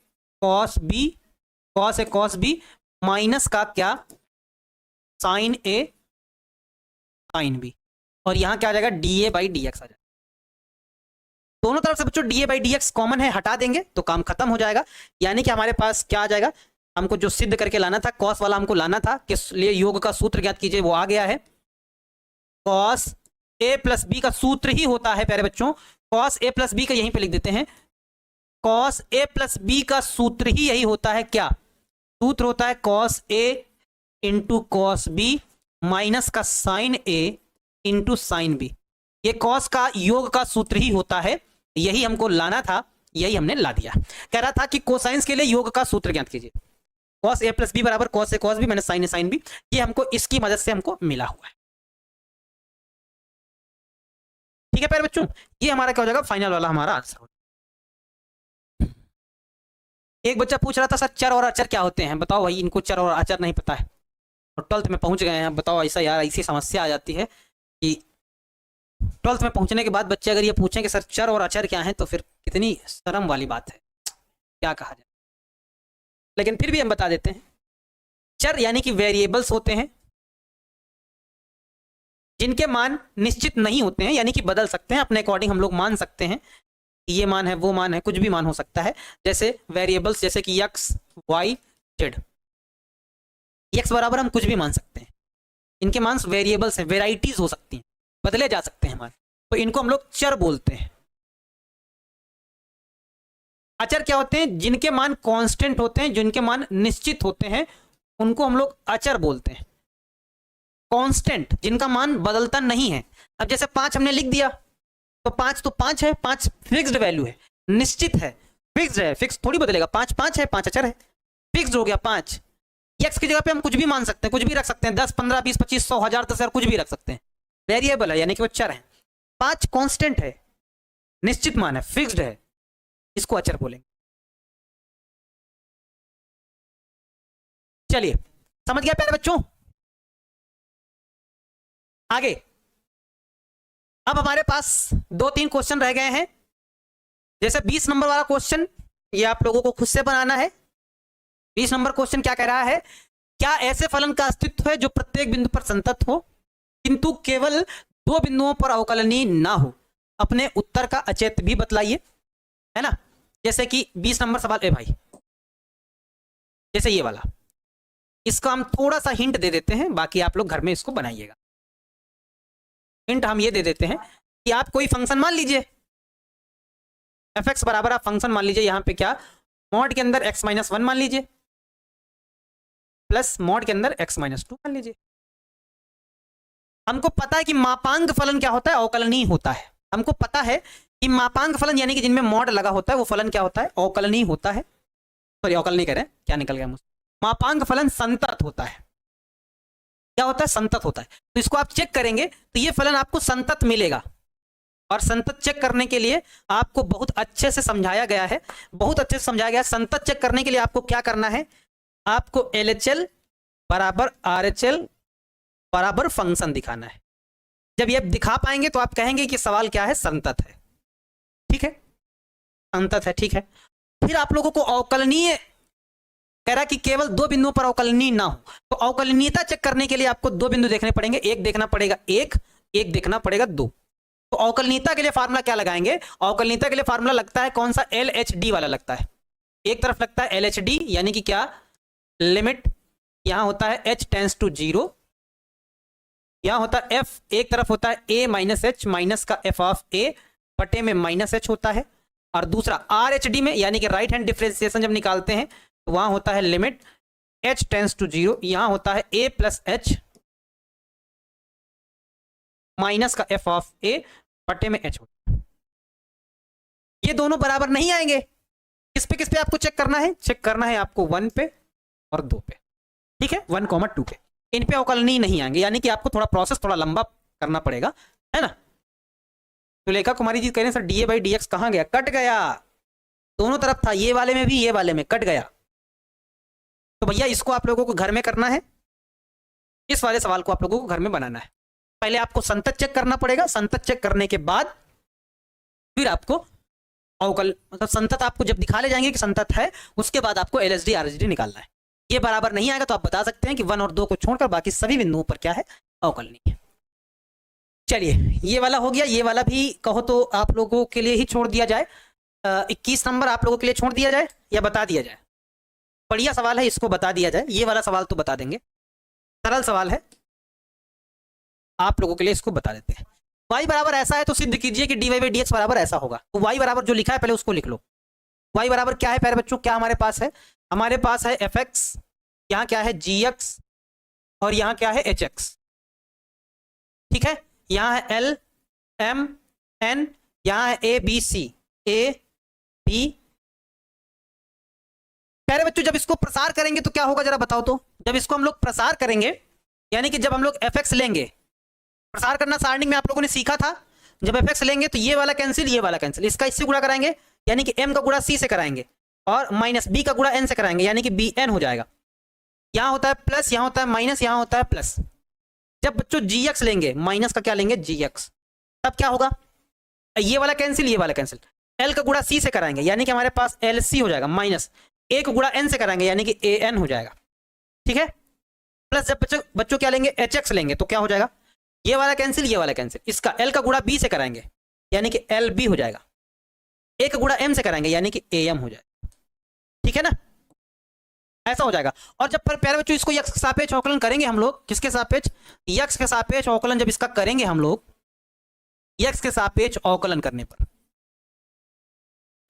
cos b, cos a cos b minus का क्या, साइन ए साइन बी, और यहां क्या आ जाएगा, D A by D X आ जाएगा। दोनों तरफ से बच्चों D A by D X common है, हटा देंगे तो काम खत्म हो जाएगा। यानी कि हमारे पास क्या आ जाएगा, हमको जो सिद्ध करके लाना था, कॉस वाला हमको लाना था, किस लिए योग का सूत्र ज्ञात कीजिए, वो आ गया है। कॉस ए प्लस बी का सूत्र ही होता है प्यारे बच्चों, कॉस ए प्लस बी का यहीं पे लिख देते हैं, कॉस ए प्लस बी का सूत्र ही यही होता है, क्या सूत्र होता है, cos A into cos b minus का साइन ए इंटू साइन बी, ये कॉस का योग का सूत्र ही होता है, यही हमको लाना था, यही हमने ला दिया। कह रहा था कि कोसाइंस के लिए योग का सूत्र ज्ञात कीजिए, कॉस ए प्लस बी बराबर cos a cos b minus sign A sine B, ये हमको इसकी मदद से हमको मिला हुआ है। ठीक है प्यारे बच्चों, ये हमारा क्या हो जाएगा, फाइनल वाला हमारा आंसर। एक बच्चा पूछ रहा था सर चर और अचर क्या होते हैं, बताओ भाई, इनको चर और अचर नहीं पता है और 12th में पहुंच गए हैं, बताओ ऐसा यार, ऐसी समस्या आ जाती है कि 12th में पहुंचने के बाद बच्चे अगर ये पूछें कि सर चर और अचर क्या है, तो फिर कितनी शर्म वाली बात है, क्या कहा जाए। लेकिन फिर भी हम बता देते हैं, चर यानी कि वेरिएबल्स होते हैं जिनके मान निश्चित नहीं होते हैं, यानी कि बदल सकते हैं अपने अकॉर्डिंग, हम लोग मान सकते हैं ये मान है वो मान है, कुछ भी मान हो सकता है। जैसे वेरिएबल्स जैसे कि एक्स वाई जेड, एक्स बराबर हम कुछ भी मान सकते हैं, इनके मान वेरिएबल्स हैं, वेराइटीज हो सकती हैं, बदले जा सकते हैं मान, तो इनको हम लोग चर बोलते हैं। अचर क्या होते हैं, जिनके मान कांस्टेंट होते हैं, जिनके मान निश्चित होते हैं, उनको हम लोग अचर बोलते हैं। कांस्टेंट जिनका मान बदलता नहीं है, अब जैसे 5 हमने लिख दिया तो 5 तो 5 है, 5 फिक्स्ड वैल्यू है, निश्चित है, फिक्स्ड है, फिक्स थोड़ी बदलेगा, 5 5 है, 5 अचर है, फिक्स्ड हो गया 5। एक्स की जगह पे हम कुछ भी मान सकते हैं, कुछ भी रख सकते हैं, 10 15 20 25 100 1000 10,000 कुछ भी रख सकते हैं, वेरिएबल है यानी कि वो चर है। 5 कांस्टेंट है, निश्चित मान है, फिक्स्ड है, इसको अचर बोलेंगे। चलिए समझ गया प्यारे बच्चों, आगे अब हमारे पास 2-3 क्वेश्चन रह गए हैं। जैसे 20 नंबर वाला क्वेश्चन, ये आप लोगों को खुद से बनाना है। 20 नंबर क्वेश्चन क्या कह रहा है, क्या ऐसे फलन का अस्तित्व है जो प्रत्येक बिंदु पर संतत हो किंतु केवल 2 बिंदुओं पर अवकलनीय ना हो, अपने उत्तर का अचेत भी बतलाइए, है ना। जैसे कि 20 नंबर सवाल है भाई, जैसे ये वाला, इसका हम थोड़ा सा हिंट दे देते हैं, बाकी आप लोग घर में इसको बनाइएगा। हिंट हम ये दे देते हैं कि आप कोई फंक्शन मान लीजिए, fx बराबर आप फंक्शन मान लीजिए, यहां पे क्या मॉड के अंदर x - 1 मान लीजिए प्लस मॉड के अंदर x - 2 मान लीजिए। हमको पता है कि मापांक फलन क्या होता है, अवकलनीय होता है। हमको पता है कि मापांक फलन यानी कि जिनमें मॉड लगा होता है वो फलन क्या होता है, अवकलनीय होता है। सॉरी अवकलनीय कह रहे हैं, क्या निकल गया मुझसे, मापांक फलन संतत होता है। क्या होता है? संतत होता है। तो इसको आप चेक करेंगे तो ये फलन आपको संतत मिलेगा, और संतत चेक करने के लिए आपको बहुत अच्छे से समझाया गया है, बहुत अच्छे से समझाया गया है। संतत चेक करने के लिए आपको क्या करना है, आपको LHL बराबर RHL बराबर फंक्शन दिखाना है। जब ये दिखा पाएंगे तो आप कहेंगे कि सवाल क्या है, संतत है। ठीक है, संतत है, ठीक है। फिर आप लोगों को अवकलनीय कह रहा कि केवल दो बिंदुओं पर अवकलनीय ना हो, तो अवकलनीयता चेक करने के लिए आपको दो बिंदु देखने पड़ेंगे, एक देखना पड़ेगा एक देखना पड़ेगा दो। तो अवकलनीयता के लिए फार्मूला क्या लगाएंगे? अवकलनीयता के लिए फार्मूला लगता है कौन सा? LHD वाला लगता है। एक तरफ लगता है LHD, यानी कि क्या, लिमिट यहां होता है h टेंस टू 0, यहां होता है f, एक तरफ होता है a माइनस h, माइनस का f ऑफ a बटे में माइनस h होता है, और दूसरा RHD में यानी कि राइट हैंड डिफरेंशिएशन जब निकालते हैं तो वहां होता है लिमिट h टेंस टू 0, यहां होता है a प्लस h माइनस का f ऑफ a बटे में h होता है। ये दोनों बराबर नहीं आएंगे। किस पे आपको चेक करना है? चेक करना है आपको 1 पे और 2 पे। ठीक है, 1,2 पे। इन पे अवकलनीय नहीं आएंगे, यानी कि आपको थोड़ा प्रोसेस थोड़ा लंबा करना पड़ेगा, है ना। तो लेखा कुमारी जी कह रहे हैं सर dA/dx कहां गया? कट गया, दोनों तरफ था, ये वाले में भी ये वाले में कट गया। तो भैया इसको आप लोगों को घर में करना है, इस वाले सवाल को आप लोगों को घर में बनाना है। पहले आपको संतत चेक करना पड़ेगा, संतत चेक करने के बाद फिर आपको अवकल मतलब संतत आपको जब दिखा ले जाएंगे कि संतत है, उसके बाद आपको LHD RHD निकालना है। ये बराबर नहीं आएगा तो आप बता सकते हैं कि 1 और 2 को छोड़कर बाकी सभी बिंदुओं पर क्या है, अवकलनीय है। चलिए ये वाला हो गया, ये वाला भी कहो तो आप लोगों के लिए ही छोड़ दिया जाए, 21 नंबर आप लोगों के लिए छोड़ दिया जाए या बता दिया जाए? बढ़िया सवाल है, इसको बता दिया जाए। ये वाला सवाल तो बता देंगे, सरल सवाल है, आप लोगों के लिए इसको बता देते हैं। y बराबर ऐसा है तो सिद्ध कीजिए कि dy/dx बराबर ऐसा होगा। तो y बराबर जो लिखा है पहले उसको लिख लो। y बराबर क्या है प्यारे बच्चों? क्या हमारे पास है? हमारे पास है fx, यहाँ क्या है gx, और यहाँ क्या है hx। ठीक है, यहाँ है l m n, यहाँ है a b c, a b। प्यारे बच्चों जब इसको प्रसार करेंगे तो क्या होगा जरा बताओ तो? जब इसको हम लोग प्रसार करेंगे, यानी कि जब हम लोग fx लेंगे, प्रसार करना सारणी में आप लोगों ने सीखा था, जब fx लेंगे तो ये वाला कैंसिल, ये वाला कैंसिल, इसका इससे गुणा कराएंगे यानी कि m का गुणा c से कराएंगे, और माइनस b का गुणा n से कराएंगे यानी कि bn हो जाएगा। यहाँ होता है प्लस, यहाँ होता है माइनस, यहाँ होता है प्लस। जब बच्चों gx लेंगे, माइनस का क्या लेंगे, gx, तब क्या होगा? ये वाला कैंसिल, ये वाला कैंसिल, l का गुणा c से कराएंगे यानी कि हमारे पास lc हो जाएगा, माइनस a का गुणा n से कराएंगे यानी कि an हो जाएगा। ठीक है, प्लस जब बच्चों क्या लेंगे, hx लेंगे तो क्या हो जाएगा, ये वाला कैंसिल, ये वाला कैंसिल, इसका l का गुणा b से कराएंगे यानी कि lb हो जाएगा, a का गुणा m से कराएंगे यानी कि am हो जाएगा। ठीक है ना, ऐसा हो जाएगा। और जब प्यारे बच्चों इसको यक्ष के सापेक्ष अवकलन करेंगे हम लोग, किसके सापेक्ष? यक्ष के सापेक्ष अवकलन जब इसका करेंगे हम लोग, यक्ष के सापेक्ष अवकलन करने पर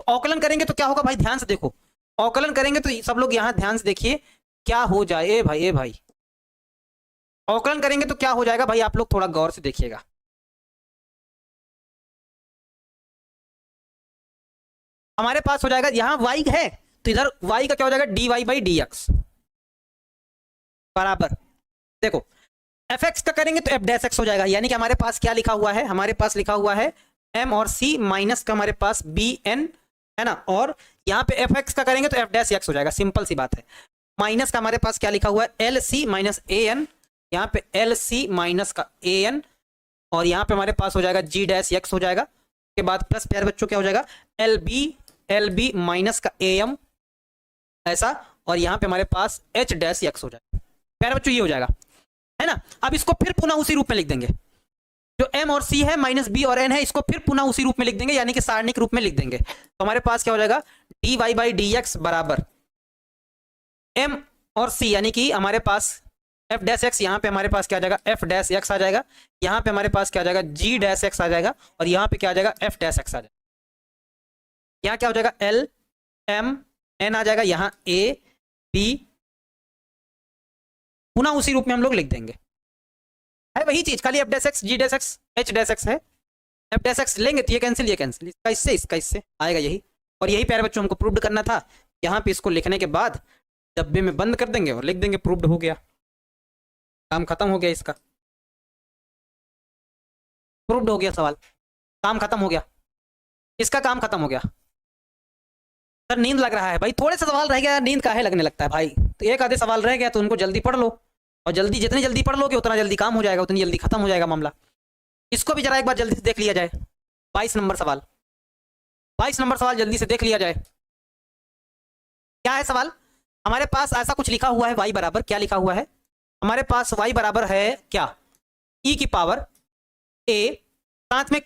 अवकलन करेंगे तो क्या होगा भाई, ध्यान से देखो। अवकलन करेंगे तो सब लोग यहां ध्यान से देखिए क्या हो जाए। ए भाई अवकलन करेंगे तो क्या हो जाएगा भाई, आप लोग थोड़ा गौर से देखिएगा। हमारे पास हो जाएगा, यहां y है तो इधर y का क्या हो जाएगा, dy/dx बराबर, देखो fx का करेंगे तो f' हो जाएगा, यानी कि हमारे पास क्या लिखा हुआ है, हमारे पास लिखा हुआ है m और c, माइनस का हमारे पास bn है ना, और यहाँ पे fx का करेंगे तो f' हो जाएगा, सिंपल सी बात है। माइनस का हमारे पास क्या लिखा हुआ है, lc माइनस an, यहाँ पे lc माइनस का an, और यहाँ पे हमारे पास हो जाएगा g' हो जाएगा। के बाद प्लस प्यारे बच्चों क्या हो जाएगा, lb माइनस का am ऐसा, और यहाँ पे हमारे पास h' हो जाएगा। प्यारे बच्चों ये हो जाएगा, है ना। अब इसको फिर पुनः उसी रूप में लिख देंगे, जो m और c है माइनस b और n है, इसको फिर पुनः उसी रूप में लिख देंगे, यानी कि सारणी के रूप में लिख देंगे। तो हमारे पास क्या हो जाएगा, dy/dx बराबर m और c, यानी कि हमारे पास f', यहाँ पे हमारे पास क्या आ जाएगा, f' आ जाएगा, यहाँ पे हमारे पास क्या आ जाएगा, g' आ जाएगा, और यहाँ पे क्या आ जाएगा, f' आ जाएगा। यहाँ क्या हो जाएगा, l m n आ जाएगा, यहाँ a b, पुनः उसी रूप में हम लोग लिख देंगे, है वही चीज, खाली f', g', h' है। f' लेंगे तो ये कैंसिल, इसका इससे आएगा यही, और यही प्यारे बच्चों हमको प्रूव करना था। यहाँ पे इसको लिखने के बाद डब्बे में बंद कर देंगे और लिख देंगे प्रूव्ड हो गया, काम खत्म हो गया इसका, प्रूव्ड हो गया सवाल, काम खत्म हो गया, इसका काम खत्म हो गया। सर नींद लग रहा है भाई, थोड़े से सवाल रह गया, नींद काहे लगने लगता है भाई, तो एक आधे सवाल रह गया तो उनको जल्दी पढ़ लो, और जल्दी जितनी जल्दी पढ़ लोगे उतना जल्दी काम हो जाएगा, उतनी जल्दी खत्म हो जाएगा मामला। इसको भी जरा एक बार जल्दी से देख लिया जाए, 22 नंबर सवाल, 22 नंबर सवाल जल्दी से देख लिया जाए। क्या है सवाल, हमारे पास ऐसा कुछ लिखा हुआ है y बराबर, क्या लिखा हुआ है हमारे पास, y बराबर है क्या, e की पावर a, साथ में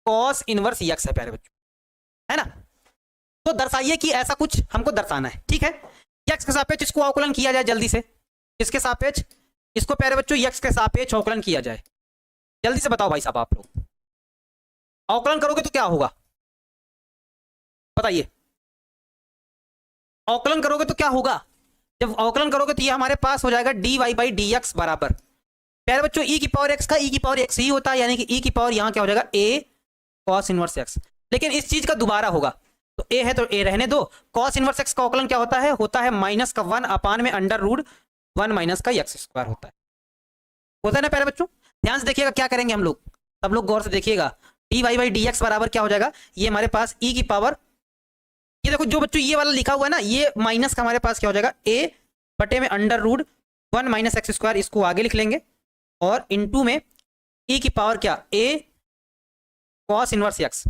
cos इनवर्स x है प्यारे बच्चों, है ना। तो दर्शाइए कि ऐसा कुछ हमको दर्शाना है, ठीक है। x के सापेक्ष इसको अवकलन किया जाए जल्दी से, इसके सापेक्ष इसको प्यारे बच्चों x के सापेक्ष अवकलन किया जाए, जल्दी से बताओ भाई साहब आप लोग, अवकलन करोगे तो क्या होगा बताइए, अवकलन करोगे तो क्या होगा, जब अवकलन करोगे तो ये हमारे पास हो जाएगा dy बाई डी एक्स बराबर, प्यारे बच्चों e की पावर x का e की पावर x ही होता है, यानी कि e की पावर यहां क्या हो जाएगा a cos इनवर्स x, लेकिन इस चीज का दोबारा होगा, तो a है तो a रहने दो, cos इनवर्स x का अवकलन क्या होता है माइनस का 1 अपान में अंडर रूट 1 माइनस का x स्क्वायर होता है ना प्यारे बच्चों। ध्यान से देखिएगा क्या करेंगे हम लोग, सब लोग गौर से देखिएगा, dy बाई डी एक्स बराबर क्या हो जाएगा, ये हमारे पास e की पावर, ये देखो जो बच्चों ये वाला लिखा हुआ है ना, ये माइनस का हमारे पास क्या हो जाएगा a बटे में under root 1 minus x square, इसको आगे लिख लेंगे, और इनटू में e की पावर क्या a cos इनवर्स x।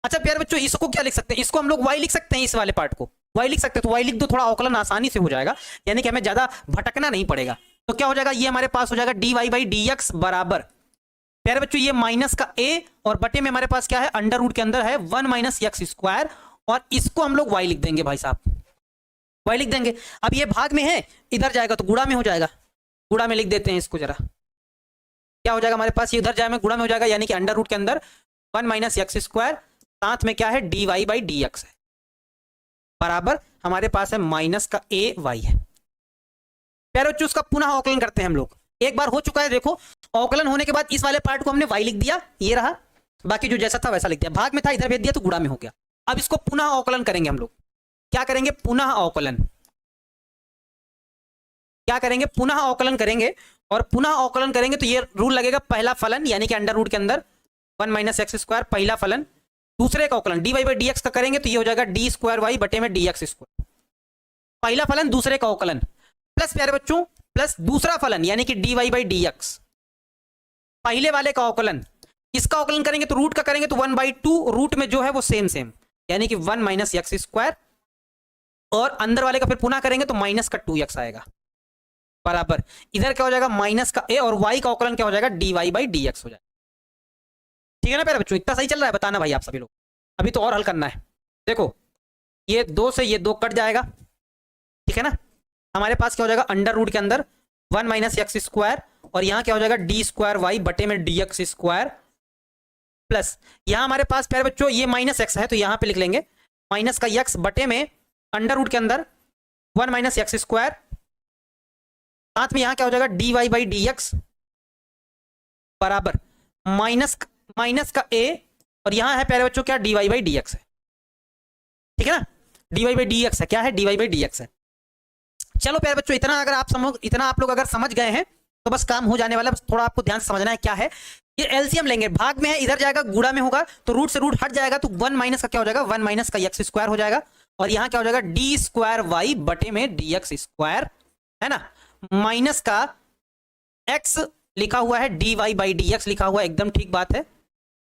अच्छा प्यारे बच्चों इसको क्या लिख सकते हैं, इसको हम लोग y लिख सकते हैं, इस वाले पार्ट को y लिख सकते हैं, तो y लिख दो, थोड़ा अवकलन आसानी से हो जाएगा, यानी कि हमें ज्यादा भटकना नहीं पड़ेगा। तो क्या हो जाएगा, ये हमारे पास हो जाएगा dy बाई डी एक्स बराबर, प्यारे बच्चों ये माइनस का a और बटे में हमारे पास क्या है अंडर रूट के अंदर है 1 माइनस एक्स स्क्वायर, और इसको हम लोग y लिख देंगे भाई साहब, y लिख देंगे। अब ये भाग में है, इधर जाएगा तो गुणा में हो जाएगा, गुणा में लिख देते हैं इसको जरा, क्या हो जाएगा हमारे पास, ये उधर जाए में गुणा में हो जाएगा, यानी कि अंडर रूट के अंदर 1 माइनस एक्स स्क्वायर, साथ में क्या है dy बाई डी एक्स है, बराबर हमारे पास है माइनस का a y है। प्यारे बच्चों उसका पुनः अवकलन करते हैं हम लोग, एक बार हो चुका है, देखो अवकलन होने के बाद इस वाले पार्ट को हमने y लिख दिया, ये रहा, बाकी जो जैसा था वैसा लिख दिया, भाग में था इधर भेज दिया तो गुणा में हो गया। अब इसको पुनः अवकलन करेंगे हम लोग, क्या करेंगे पुनः अवकलन, क्या करेंगे पुनः अवकलन करेंगे, और पुनः अवकलन करेंगे तो ये रूल लगेगा पहला फलन यानी कि अंडर रूट के अंदर 1 माइनस एक्स स्क्वायर पहला फलन, दूसरे का अवकलन dy बाई डी एक्स का करेंगे तो ये हो जाएगा डी स्क्वायर वाई बटे में डी एक्स स्क्वायर, पहला फलन दूसरे का अवकलन, प्लस प्यारे बच्चों प्लस दूसरा फलन यानी कि dy बाई डी एक्स, पहले वाले का अवकलन, इसका अवकलन करेंगे तो रूट का करेंगे तो 1/2, रूट में जो है वो सेम सेम यानी कि 1 माइनस एक्स स्क्वायर, और अंदर वाले का फिर पुनः करेंगे तो माइनस का 2x आएगा, बराबर इधर क्या हो जाएगा माइनस का a, और y का अवकलन क्या हो जाएगा dy बाई डी एक्स हो जाएगा। ठीक है ना प्यारे बच्चों, इतना सही चल रहा है, बताना भाई आप सभी लोग, अभी तो और हल करना है। देखो ये 2 से ये 2 कट जाएगा, ठीक है ना, हमारे पास क्या हो जाएगा अंडर रूट के अंदर 1 माइनस एक्स स्क्वायर, और यहाँ क्या हो जाएगा डी स्क्वायर वाई बटे में डी एक्स स्क्वायर, प्लस यहाँ हमारे पास प्यारे बच्चों ये माइनस एक्स है तो यहाँ पे लिख लेंगे माइनस का एक्स बटे में अंडर रूट के अंदर 1 माइनस एक्स स्क्वायर, साथ में यहाँ क्या हो जाएगा D Y by D x बराबर माइनस का a, और यहाँ है प्यारे बच्चों क्या dy बाई डी एक्स है, ठीक है ना, dy बाई डी एक्स है, क्या है dy बाई डी एक्स है। चलो प्यारे बच्चों इतना अगर इतना आप लोग अगर समझ गए हैं तो बस काम हो जाने वाला, बस थोड़ा आपको ध्यान से समझना है क्या है। ये एलसीएम लेंगे, भाग में है इधर जाएगा गुणा में होगा तो रूट से रूट हट जाएगा तो 1 माइनस का क्या हो जाएगा 1 माइनस का एक्स स्क्वायर हो जाएगा, और यहाँ क्या हो जाएगा डी स्क्वायर वाई बटे में डी एक्स स्क्वायर, है ना, माइनस का एक्स लिखा हुआ है d Y by D x लिखा हुआ है, एकदम ठीक बात है,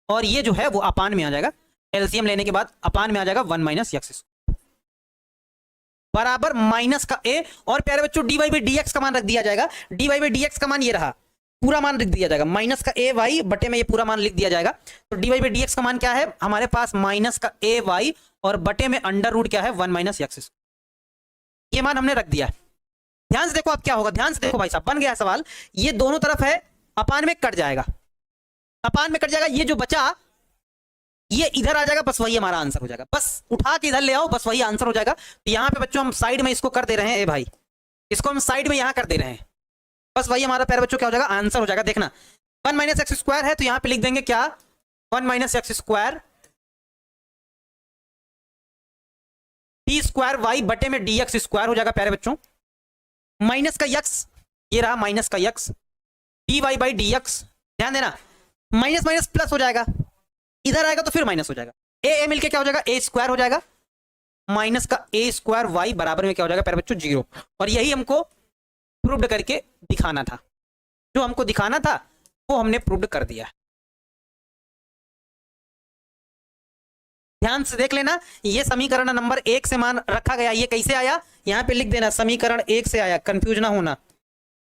और ये जो है वो अपान में आ जाएगा, एलसीएम लेने के बाद अपान में आ जाएगा 1 माइनस एक्स बराबर माइनस का a, और प्यारे बच्चों dy बाई डी एक्स का मान रख दिया जाएगा, dy बाई डी एक्स का मान ये रहा, पूरा मान लिख दिया जाएगा, माइनस का a y बटे में ये पूरा मान लिख दिया जाएगा, तो dy बाई डी एक्स का मान क्या है हमारे पास माइनस का a y और बटे में अंडर रूट क्या है 1 माइनस एक्स, ये मान हमने रख दिया है। ध्यान से देखो अब क्या होगा, ध्यान से देखो भाई साहब, बन गया सवाल, ये दोनों तरफ है अपान में कट जाएगा, अपान में कट जाएगा, ये जो बचा ये इधर आ जाएगा, बस वही हमारा आंसर हो जाएगा, बस उठा के इधर ले आओ बस वही आंसर हो जाएगा। तो यहाँ पे बच्चों हम साइड में इसको कर दे रहे हैं, ए भाई इसको हम साइड में यहाँ कर दे रहे हैं, बस वही हमारा प्यारे बच्चों क्या हो जाएगा आंसर हो जाएगा। देखना 1 माइनस एक्स स्क्वायर है तो यहाँ पे लिख देंगे क्या 1 minus x square D square Y बटे में डी एक्स स्क्वायर हो जाएगा प्यारे बच्चों, माइनस का यक्स, ये रहा माइनस का x, d Y by D x. ध्यान देना, माइनस माइनस प्लस हो जाएगा, इधर आएगा तो फिर माइनस हो जाएगा, ए मिलके क्या हो जाएगा, ए स्क्वायर हो जाएगा, माइनस का ए स्क्वायर वाई बराबर में क्या हो जाएगा प्यारे बच्चों, 0। और यही हमको प्रूव्ड करके दिखाना था, जो हमको दिखाना था वो हमने प्रूव्ड कर दिया। ध्यान से देख लेना, ये समीकरण नंबर 1 से मान रखा गया, ये कैसे आया यहां पे लिख देना, समीकरण 1 से आया, कंफ्यूज ना होना,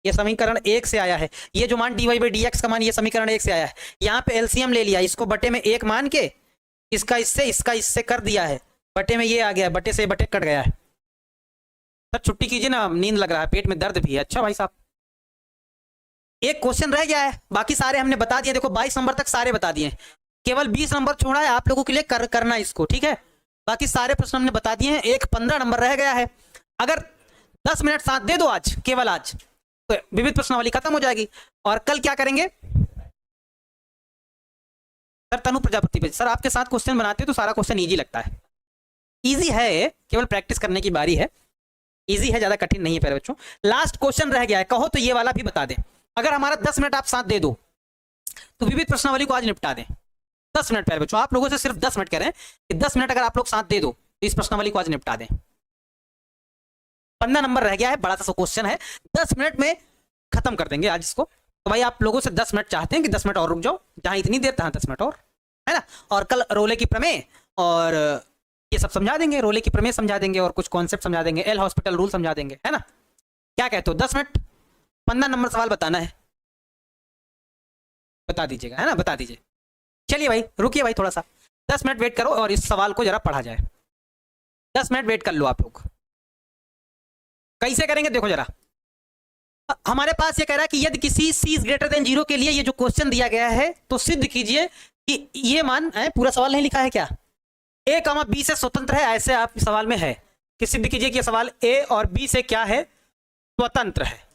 ये समीकरण 1 से आया है। ये जो मान d Y by D x का मान ये समीकरण 1 से आया है। यहाँ पे एलसीएम ले लिया, इसको बटे में 1 मान के इसका इससे कर दिया है, बटे में ये आ गया, बटे से बटे कट गया है। सर छुट्टी कीजिए ना, नींद लग रहा है, पेट में दर्द भी है। अच्छा भाई साहब, एक क्वेश्चन रह गया है, बाकी सारे हमने बता दिए। देखो 22 नंबर तक सारे बता दिए, केवल 20 नंबर छोड़ा है आप लोगों के लिए करना इसको, ठीक है। बाकी सारे प्रश्न हमने बता दिए हैं, एक 15 नंबर रह गया है। अगर 10 मिनट साथ दे दो आज, केवल आज, तो विविध प्रश्नावली खत्म हो जाएगी। और कल क्या करेंगे सर, तनु प्रजापति पे। सर आपके साथ क्वेश्चन बनाते हो तो सारा क्वेश्चन इजी लगता है, इजी है, केवल प्रैक्टिस करने की बारी है, इजी है, ज्यादा कठिन नहीं है प्यारे बच्चों। लास्ट क्वेश्चन रह गया है, कहो तो ये वाला भी बता दें। अगर हमारा 10 मिनट आप साथ दे दो तो विविध प्रश्नावली को आज निपटा दें। 10 मिनट प्यारे बच्चों, आप लोगों से सिर्फ 10 मिनट कह रहे हैं कि 10 मिनट अगर आप लोग साथ दे दो तो इस प्रश्नावली को आज निपटा दें। 15 नंबर रह गया है, बड़ा सा क्वेश्चन है, 10 मिनट में खत्म कर देंगे आज इसको। तो भाई आप लोगों से 10 मिनट चाहते हैं कि 10 मिनट और रुक जाओ, जहां इतनी देर तहां 10 मिनट और, है ना। और कल रोले की प्रमेय और ये सब समझा देंगे, रोले की प्रमेय समझा देंगे और कुछ कॉन्सेप्ट समझा देंगे, एल हॉस्पिटल रूल समझा देंगे, है ना। क्या कहते हो, 10 मिनट 15 नंबर सवाल बताना है, बता दीजिएगा, है ना, बता दीजिए। चलिए भाई रुकिए भाई, थोड़ा सा 10 मिनट वेट करो और इस सवाल को जरा पढ़ा जाए। 10 मिनट वेट कर लो आप लोग। कैसे करेंगे देखो जरा, हमारे पास ये कह रहा है कि यदि किसी c इज ग्रेटर देन 0 के लिए ये जो क्वेश्चन दिया गया है तो सिद्ध कीजिए कि ये मान है, पूरा सवाल नहीं लिखा है क्या, a, b से स्वतंत्र है, ऐसे आप सवाल में है कि सिद्ध कीजिए कि सवाल a और b से क्या है, स्वतंत्र है।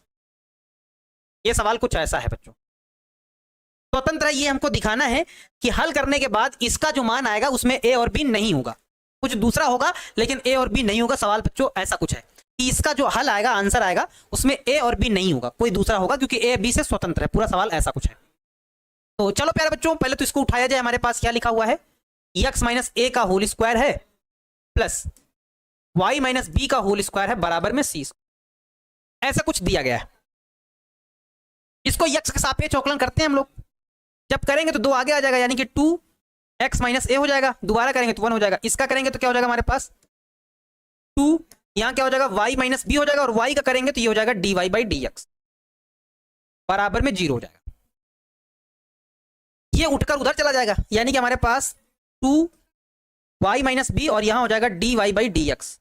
ये सवाल कुछ ऐसा है बच्चों, स्वतंत्र है, ये हमको दिखाना है कि हल करने के बाद इसका जो मान आएगा उसमें a और b नहीं होगा, कुछ दूसरा होगा, लेकिन a और b नहीं होगा। सवाल बच्चों ऐसा कुछ है कि इसका जो हल आएगा, आंसर आएगा, उसमें a और b नहीं होगा, कोई दूसरा होगा, क्योंकि a b से स्वतंत्र है। पूरा सवाल ऐसा कुछ है। तो चलो प्यारे बच्चों, पहले तो इसको उठाया जाए। हमारे पास क्या लिखा हुआ है, x माइनस ए का होल स्क्वायर है प्लस y माइनस बी का होल स्क्वायर है बराबर में c, ऐसा कुछ दिया गया है। इसको x के सापेक्ष अवकलन करते हैं हम लोग, जब करेंगे तो 2 आगे आ जाएगा, यानी कि 2x माइनस ए हो जाएगा, दोबारा करेंगे तो 1 हो जाएगा। इसका करेंगे तो क्या हो जाएगा हमारे पास 2, यहां क्या हो जाएगा y माइनस बी हो जाएगा, और y का करेंगे तो ये हो जाएगा D Y by D x बराबर में 0 हो जाएगा। ये उठकर उधर चला जाएगा, यानी कि हमारे पास 2y माइनस बी और यहां हो जाएगा D Y by D x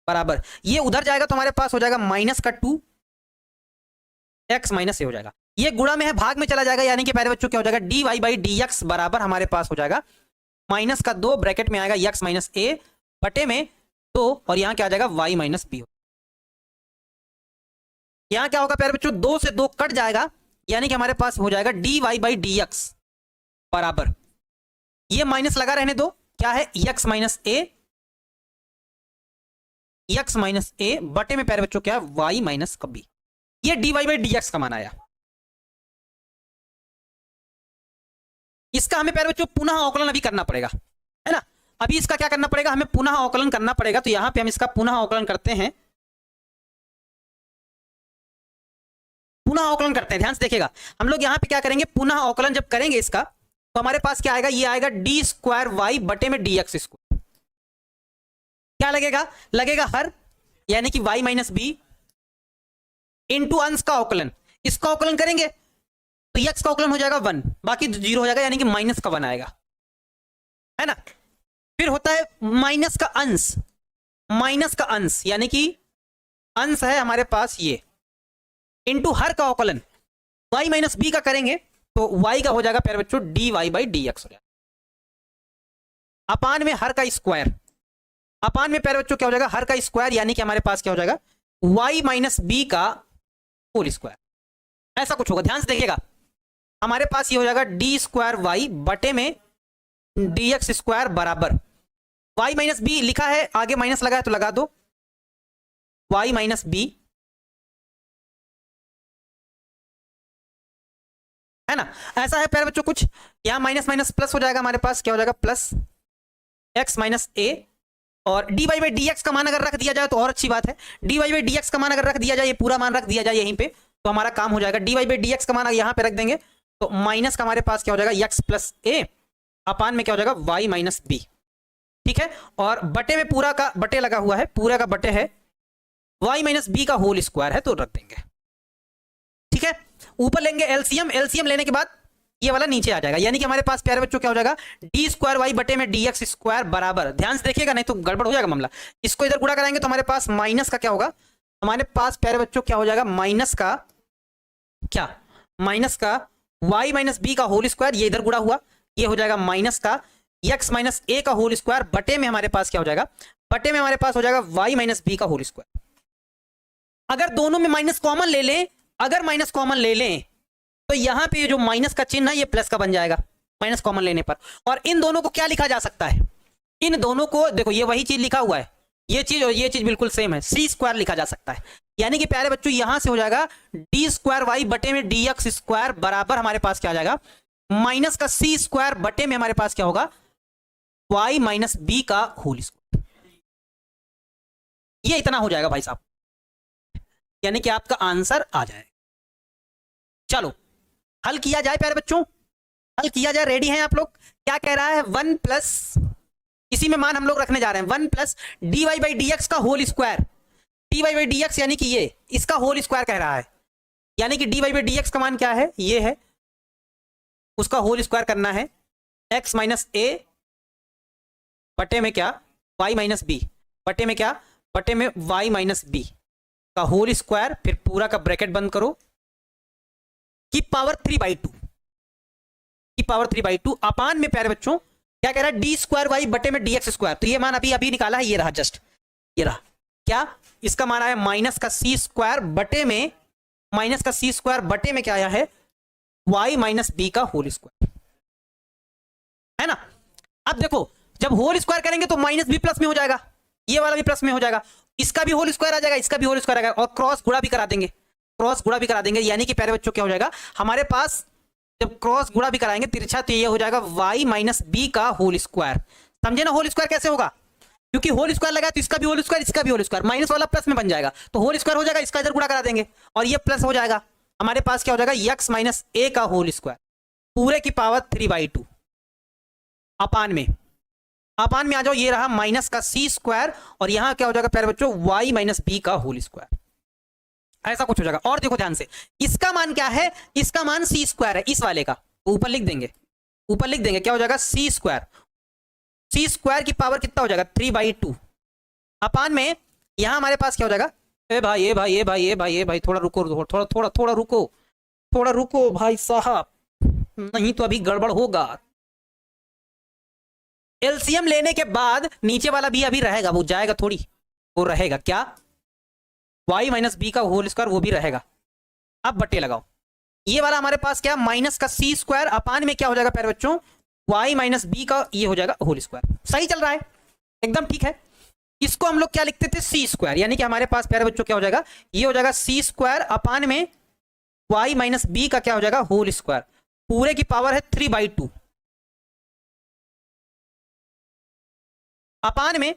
बराबर, ये उधर जाएगा तो हमारे पास हो जाएगा माइनस का 2x माइनस ए हो जाएगा। ये गुणा में है, भाग में चला जाएगा, यानी कि प्यारे बच्चों क्या हो जाएगा D Y by D x बराबर हमारे पास हो जाएगा माइनस का 2 ब्रैकेट में आएगा x माइनस ए बटे में 2, और यहां क्या आ जाएगा y माइनस बी। यहां क्या होगा प्यारे बच्चों, 2 से 2 कट जाएगा, यानी कि हमारे पास हो जाएगा D Y by D x बराबर, ये माइनस लगा रहने दो, क्या है x माइनस ए बटे में प्यारे बच्चों क्या है y माइनस का बी। ये d Y by D x का मान आया। इसका हमें प्यारे बच्चों पुनः अवकलन अभी करना पड़ेगा, है ना। अभी इसका क्या करना पड़ेगा, हमें पुनः अवकलन करना पड़ेगा। तो यहां पे हम इसका पुनः अवकलन करते हैं, पुनः अवकलन करते हैं, ध्यान से देखिएगा। हम लोग यहां पे क्या करेंगे, पुनः अवकलन जब करेंगे इसका, तो हमारे पास क्या आएगा, ये आएगा डी स्क्वायर वाई बटे में डी एक्स स्क्वायर। क्या लगेगा, लगेगा हर, यानी कि y माइनस बी इंटू अंश का अवकलन। इसका अवकलन करेंगे तो x का अवकलन हो जाएगा 1, बाकी 0 हो जाएगा, यानी कि माइनस का 1 आएगा, है ना। फिर होता है माइनस का अंश, माइनस का अंश यानी कि अंश है हमारे पास ये, इंटू हर का अवकलन y माइनस बी का करेंगे तो y का हो जाएगा प्यारे बच्चों d Y by D x हो जाएगा, अपान में हर का स्क्वायर, अपान में प्यारे बच्चों क्या हो जाएगा हर का स्क्वायर, यानी कि हमारे पास क्या हो जाएगा y माइनस बी का होल स्क्वायर, ऐसा कुछ होगा। ध्यान से देखिएगा, हमारे पास ये हो जाएगा डी स्क्वायर वाई बटे में डी एक्स स्क्वायर बराबर y माइनस बी लिखा है, आगे माइनस लगा है तो लगा दो, y माइनस बी है ना। ऐसा है प्यारे बच्चों कुछ, यहाँ माइनस माइनस प्लस हो जाएगा, हमारे पास क्या हो जाएगा प्लस x माइनस ए, और d Y by D x का मान अगर रख दिया जाए तो और अच्छी बात है। D Y by D x का मान अगर रख दिया जाए, ये पूरा मान रख दिया जाए यहीं पे, तो हमारा काम हो जाएगा। D Y by D x का मान यहाँ पे रख देंगे तो माइनस का हमारे पास क्या हो जाएगा x प्लस ए, अपान में क्या हो जाएगा y माइनस बी। ठीक है, और बटे में पूरा का बटे लगा हुआ है, पूरा का बटे है y माइनस बी का होल स्क्वायर है, तो रख देंगे। ठीक है, ऊपर लेंगे एलसीएम, एलसीएम लेने के बाद ये वाला नीचे आ जाएगा, यानी कि हमारे पास प्यारे बच्चों क्या हो जाएगा डी स्क्वायर वाई बटे में डी एक्स स्क्वायर बराबर, ध्यान से देखिएगा नहीं तो गड़बड़ हो जाएगा मामला। इसको इधर गुणा कराएंगे तो हमारे पास माइनस का क्या होगा, हमारे पास प्यारे बच्चों क्या हो जाएगा माइनस का क्या, माइनस का y माइनस बी का होल स्क्वायर, ये इधर गुणा हुआ, ये हो जाएगा माइनस का x माइनस ए का होल स्क्वायर बटे में हमारे पास क्या हो जाएगा, बटे में हमारे पास हो जाएगा y माइनस बी का होल स्क्वायर। अगर दोनों में माइनस कॉमन ले लें, अगर माइनस कॉमन ले लें तो यहां पे जो माइनस का चिन्ह है ये प्लस का बन जाएगा माइनस कॉमन लेने पर। और इन दोनों को क्या लिखा जा सकता है, इन दोनों को देखो ये वही चीज लिखा हुआ है, ये चीज और ये चीज बिल्कुल सेम है, सी स्क्वायर लिखा जा सकता है। यानी कि प्यारे बच्चों यहां से हो जाएगा डी स्क्वायर वाई बटे में डी एक्स स्क्वायर बराबर हमारे पास क्या आ जाएगा माइनस का सी स्क्वायर बटे में हमारे पास क्या होगा वाई माइनस बी का होल स्क्वायर। ये इतना हो जाएगा भाई साहब, यानी कि आपका आंसर आ जाएगा। चलो हल किया जाए प्यारे बच्चों, हल किया जाए, रेडी हैं आप लोग। क्या कह रहा है 1 प्लस, इसी में मान हम लोग रखने जा रहे हैं 1 plus D Y by D x का whole square, D Y by D X यानी कि ये इसका होल स्क्वायर कह रहा है, यानी कि d Y by D x का मान क्या है ये है, उसका होल स्क्वायर करना है एक्स माइनस ए बटे में क्या वाई माइनस बी, बटे में क्या बटे में वाई माइनस बी का होल स्क्वायर, फिर पूरा का ब्रैकेट बंद करो की पावर 3/2, की पावर 3/2 अपान में प्यारे बच्चों क्या कह रहा है डी स्क्वायर वाई बटे में डी एक्स स्क्वायर। तो ये मान अभी अभी निकाला है, ये रहा जस्ट, ये रहा क्या, इसका मान आया माइनस का सी स्क्वायर बटे में, माइनस का सी स्क्वायर बटे में क्या आया है वाई माइनस बी का होल स्क्वायर, है ना। अब देखो जब होल स्क्वायर करेंगे तो माइनस भी प्लस में हो जाएगा, ये वाला भी प्लस में हो जाएगा, इसका भी होल स्क्वायर आ जाएगा, इसका भी होल स्क्वायर आ जाएगा, और क्रॉस गुणा भी करा देंगे, क्रॉस गुणा भी करा देंगे, यानी कि प्यारे बच्चों क्या हो जाएगा हमारे पास जब क्रॉस गुणा भी कराएंगे तिरछा तो ये हो जाएगा y माइनस बी का होल स्क्वायर। समझे ना होल स्क्वायर कैसे होगा, क्योंकि होल स्क्वायर लगा तो इसका भी होल स्क्वायर, इसका भी होल स्क्वायर, माइनस वाला प्लस में बन जाएगा तो होल स्क्वायर हो जाएगा, इसका इधर गुणा करा देंगे और ये प्लस हो जाएगा, हमारे पास क्या हो जाएगा x माइनस ए का होल स्क्वायर पूरे की पावर 3/2 अपान में, अपान में आ जाओ, ये रहा माइनस का सी स्क्वायर और यहां क्या हो जाएगा प्यारे बच्चों y माइनस बी का होल स्क्वायर, ऐसा कुछ हो जाएगा। और देखो ध्यान से इसका मान क्या है, इसका मान सी स्क्वायर है, इस वाले का ऊपर लिख देंगे, ऊपर लिख देंगे क्या हो जाएगा सी स्क्वायर, सी स्क्वायर की पावर कितना हो जाएगा 3/2 अपान में यहां हमारे पास क्या हो जाएगा, ए भाई ए भाई ए भाई ए भाई ए भाई थोड़ा रुको, थोड़ा थोड़ा थोड़ा रुको, थोड़ा रुको भाई साहब, नहीं तो अभी गड़बड़ होगा। एलसीएम लेने के बाद नीचे वाला भी अभी रहेगा, वो जाएगा थोड़ी, वो रहेगा क्या y माइनस बी का होल स्क्वायर, वो भी रहेगा। अब बट्टे लगाओ, ये वाला हमारे पास क्या माइनस का सी स्क्वायर अपान में क्या हो जाएगा प्यारे बच्चों y माइनस बी का ये हो जाएगा होल स्क्वायर। सही चल रहा है, एकदम ठीक है। इसको हम लोग क्या लिखते थे सी स्क्वायर, यानी कि हमारे पास प्यारे बच्चों क्या हो जाएगा ये हो जाएगा सी स्क्वायर अपान में y माइनस बी का क्या हो जाएगा होल स्क्वायर पूरे की पावर है 3/2 अपान में,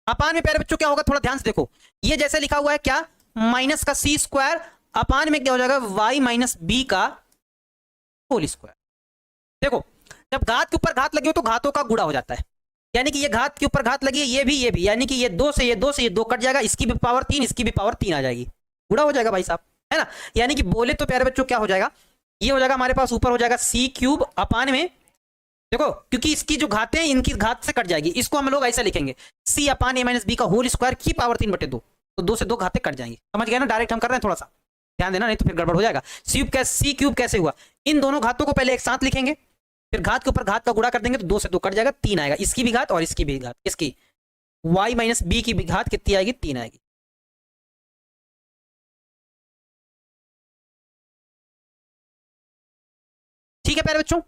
अपान में प्यारे बच्चों क्या होगा थोड़ा ध्यान से देखो, ये जैसे लिखा हुआ है क्या माइनस का सी स्क्वायर अपान में क्या हो जाएगा y माइनस बी का होल स्क्वायर। देखो जब घात के ऊपर घात लगी हो तो घातों का गुणा हो जाता है, यानी कि ये घात के ऊपर घात लगी है, ये भी, यानी कि ये 2 से ये 2 से ये 2 कट जाएगा, इसकी भी पावर 3 इसकी भी पावर 3 आ जाएगी, गुणा हो जाएगा भाई साहब, है ना। यानी कि बोले तो प्यारे बच्चों क्या हो जाएगा ये हो जाएगा हमारे पास ऊपर हो जाएगा सी क्यूब अपान में, देखो क्योंकि इसकी जो घातें हैं इनकी घात से कट जाएगी, इसको हम लोग ऐसा लिखेंगे सी अपान ए माइनस बी का होल स्क्वायर की पावर 3/2, तो 2 से 2 घातें कट जाएंगी, समझ गए ना, डायरेक्ट हम कर रहे हैं, थोड़ा सा ध्यान देना नहीं तो फिर गड़बड़ हो जाएगा। सी क्यूब कैसे हुआ, इन दोनों घातों को पहले एक साथ लिखेंगे, फिर घात के ऊपर घात का गुणा कर देंगे तो 2 से 2 कट जाएगा, 3 आएगा, इसकी भी घात और इसकी भी घात, इसकी y माइनस बी की भी घात कितनी आएगी 3 आएगी। ठीक है प्यारे बच्चों,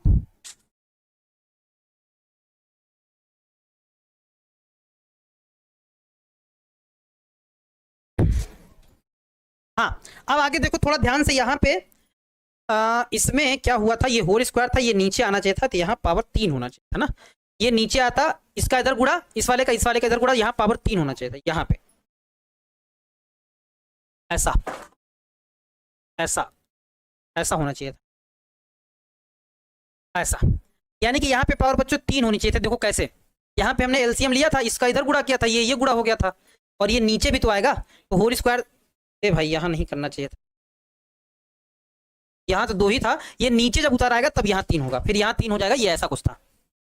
हाँ अब आगे देखो थोड़ा ध्यान से, यहां पे इसमें क्या हुआ था, ये होल स्क्वायर था, ये नीचे आना चाहिए था, तो यहाँ पावर 3 होना चाहिए था ना, ये नीचे आता, इसका इधर गुड़ा, इस वाले का इधर गुड़ा, यहाँ पावर 3 होना चाहिए था, यहाँ पे ऐसा ऐसा ऐसा होना चाहिए था, ऐसा। यानी कि यहाँ पे पावर बच्चों 3 होनी चाहिए थी। देखो कैसे, यहाँ पे हमने एलसीएम लिया था, इसका इधर गुड़ा किया था, ये गुड़ा हो गया था, और ये नीचे भी तो आएगा, तो होल स्क्वायर, ए भाई यहाँ नहीं करना चाहिए था, यहाँ तो 2 ही था, ये नीचे जब उतार आएगा तब यहाँ 3 होगा, फिर यहाँ 3 हो जाएगा, ये ऐसा कुछ था।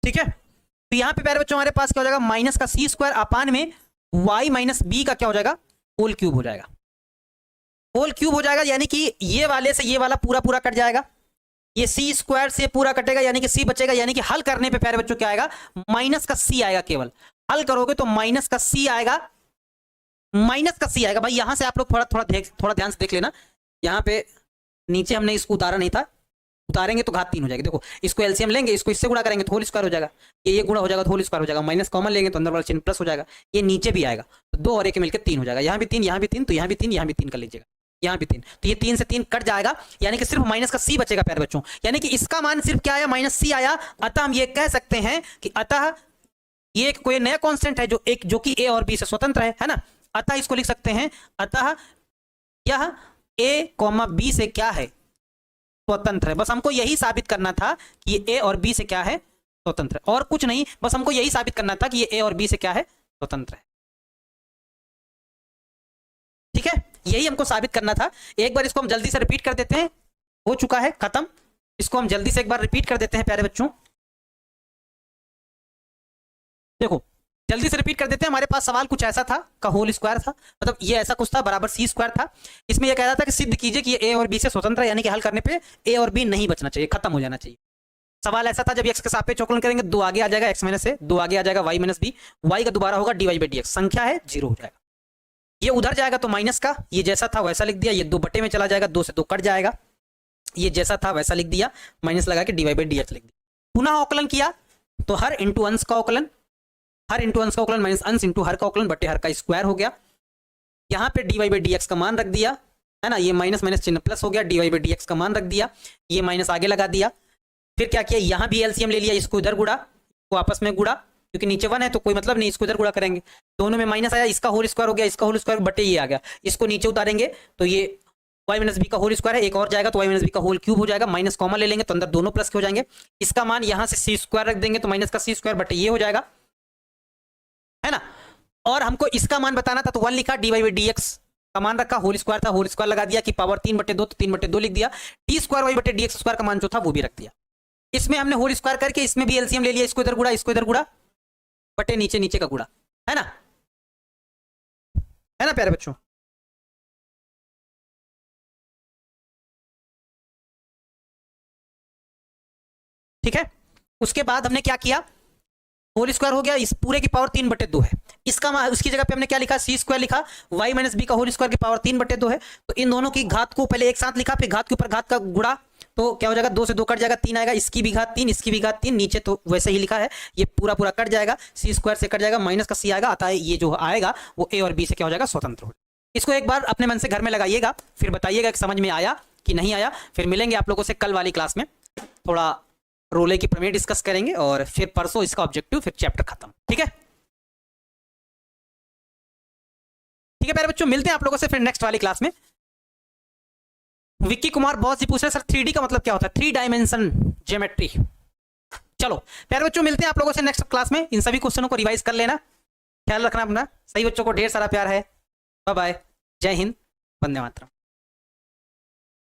ठीक है, तो यहाँ पे प्यारे बच्चों हमारे पास क्या हो जाएगा, माइनस का सी स्क्वायर अपान में वाई माइनस बी का क्या हो जाएगा, होल क्यूब हो जाएगा, होल क्यूब हो जाएगा। यानी कि ये वाले से ये वाला पूरा पूरा कट जाएगा, ये सी स्क्वायर से पूरा कटेगा, यानी कि सी बचेगा, यानी कि हल करने पे प्यारे बच्चों क्या आएगा, माइनस का सी आएगा, केवल हल करोगे तो माइनस का सी आएगा, माइनस का सी आएगा। भाई यहां से आप लोग थोड़ा ध्यान से देख लेना, यहाँ पे नीचे हमने इसको उतारा नहीं था, उतारेंगे तो घात 3 हो जाएगी। देखो इसको एलसीएम लेंगे, इसको इससे गुणा करेंगे तो होल स्क्वायर हो जाएगा, ये गुणा हो जाएगा तो होल स्क्वायर हो जाएगा, माइनस कॉमन लेंगे तो अंदर वाला चिन्ह प्लस हो जाएगा, ये नीचे भी आएगा, तो 2 और 1 मिलकर 3 हो जाएगा, यहाँ भी 3, यहाँ भी 3, तो यहाँ भी 3, यहाँ भी 3 कर लीजिएगा, यहाँ भी 3, तो ये 3 से 3 कट जाएगा, यानी कि सिर्फ माइनस का सी बचेगा प्यारे बच्चों, यानी कि इसका मान सिर्फ क्या आया, माइनस सी आया। अतः हम ये कह सकते हैं कि अतः ये कोई नया कांस्टेंट है जो कि ए और बी से स्वतंत्र है ना, अतः इसको लिख सकते हैं, अतः यह ए कॉमा बी से क्या है, स्वतंत्र है। बस हमको यही साबित करना था कि ये ए और बी से क्या है, स्वतंत्र है, और कुछ नहीं, बस हमको यही साबित करना था कि ये ए और बी से क्या है, स्वतंत्र है। ठीक है, यही हमको साबित करना था। एक बार इसको हम जल्दी से रिपीट कर देते हैं, हो चुका है खत्म, इसको हम जल्दी से एक बार रिपीट कर देते हैं प्यारे बच्चों। देखो जल्दी से रिपीट कर देते हैं, हमारे पास सवाल कुछ ऐसा था, का होल स्क्वायर था, मतलब ये ऐसा कुछ था बराबर सी स्क्वायर था। इसमें यह कह रहा था कि सिद्ध कीजिए कि ये ए और बी से स्वतंत्र है, यानी कि हल करने पे ए और बी नहीं बचना चाहिए, खत्म हो जाना चाहिए। सवाल ऐसा था, जब एक्स के सापेक्ष अवकलन करेंगे 2 आगे आ जाएगा, एक्स माइनस ए, 2 आगे आ जाएगा वाई माइनस बी, वाई का दोबारा होगा d Y by D x, संख्या है 0 हो जाएगा, ये उधर जाएगा तो माइनस का, ये जैसा था वैसा लिख दिया, ये 2 बटे में चला जाएगा, 2 से 2 कट जाएगा, ये जैसा था वैसा लिख दिया, माइनस लगा के d Y by D x लिख दिया। पुनः अवकलन किया तो हर इंटू अंश का अवकलन, हर इंटू अंश का अवकलन माइनस अंश इंटू हर का अवकलन बटे हर का स्क्वायर हो गया। यहाँ पे d Y by D x का मान रख दिया, है ना, ये माइनस माइनस चिन्ह प्लस हो गया, d Y by D x का मान रख दिया, ये माइनस आगे लगा दिया। फिर क्या किया, यहाँ भी एलसीएम ले लिया, इसको इधर गुड़ा, इसको आपस में गुड़ा, क्योंकि नीचे 1 है तो कोई मतलब नहीं, इसको इधर गुड़ा करेंगे, दोनों में माइनस आया, इसका होल स्क्वायर हो गया, इसका होल स्क्वायर बटे ये आ गया, इसको नीचे उतारेंगे तो ये वाई माइनस बी का होल स्क्वायर है, एक और जाएगा तो वाई माइनस बी का होल क्यूब हो जाएगा, माइनस कॉमन ले लेंगे तो अंदर दोनों प्लस के हो जाएंगे, इसका मान यहाँ से सी स्क्वायर रख देंगे तो माइनस का सी स्क्वायर बटे ये हो जाएगा, है ना। और हमको इसका मान बताना था तो 1 लिखा, d Y by D x का मान रखा, होल स्क्वायर था, होल स्क्वायर लगा दिया कि पावर 3/2 तो 3/2 लिख दिया, टी स्क्वायर वाई बटे डी एक्स स्क्वायर का मान जो था वो भी रख दिया। इसमें हमने होल स्क्वायर करके इसमें भी एलसीएम ले लिया, इसको इधर गुड़ा, इसको इधर गुड़ा, बटे नीचे नीचे का गुड़ा, है ना, है ना प्यारे बच्चों। ठीक है, उसके बाद हमने क्या किया, होल स्क्वायर हो गया, इस पूरे की पावर 3/2 है, इसका उसकी जगह पे हमने क्या लिखा, सी स्क्वायर लिखा, वाई माइनस बी का होल स्क्वायर की पावर 3/2 है, तो इन दोनों की घात को पहले एक साथ लिखा, फिर घात के ऊपर घात का गुड़ा, तो क्या हो जाएगा, 2 से 2 कट जाएगा, 3 आएगा, इसकी भी घात 3, इसकी भी घात 3, नीचे तो वैसे ही लिखा है, ये पूरा पूरा कट जाएगा, सी स्क्वायर से कट जाएगा, माइनस का सी आएगा, अतः ये जो आएगा वो ए और बी से क्या हो जाएगा, स्वतंत्र हो। इसको एक बार अपने मन से घर में लगाइएगा, फिर बताइएगा कि समझ में आया कि नहीं आया। फिर मिलेंगे आप लोगों से कल वाली क्लास में, थोड़ा रोले की प्रमेय डिस्कस करेंगे, और फिर परसों इसका ऑब्जेक्टिव, फिर चैप्टर खत्म। ठीक है, ठीक है प्यारे बच्चों, मिलते हैं आप लोगों से फिर नेक्स्ट वाली क्लास में। विक्की कुमार बॉस जी पूछ रहे सर 3D का मतलब क्या होता है, 3 डायमेंशन ज्योमेट्री। चलो प्यारे बच्चों, मिलते हैं आप लोगों से नेक्स्ट क्लास में, इन सभी क्वेश्चनों को रिवाइज कर लेना, ख्याल रखना अपना, सही बच्चों को ढेर सारा प्यार है, बाय बाय, जय हिंद, वंदे मातरम।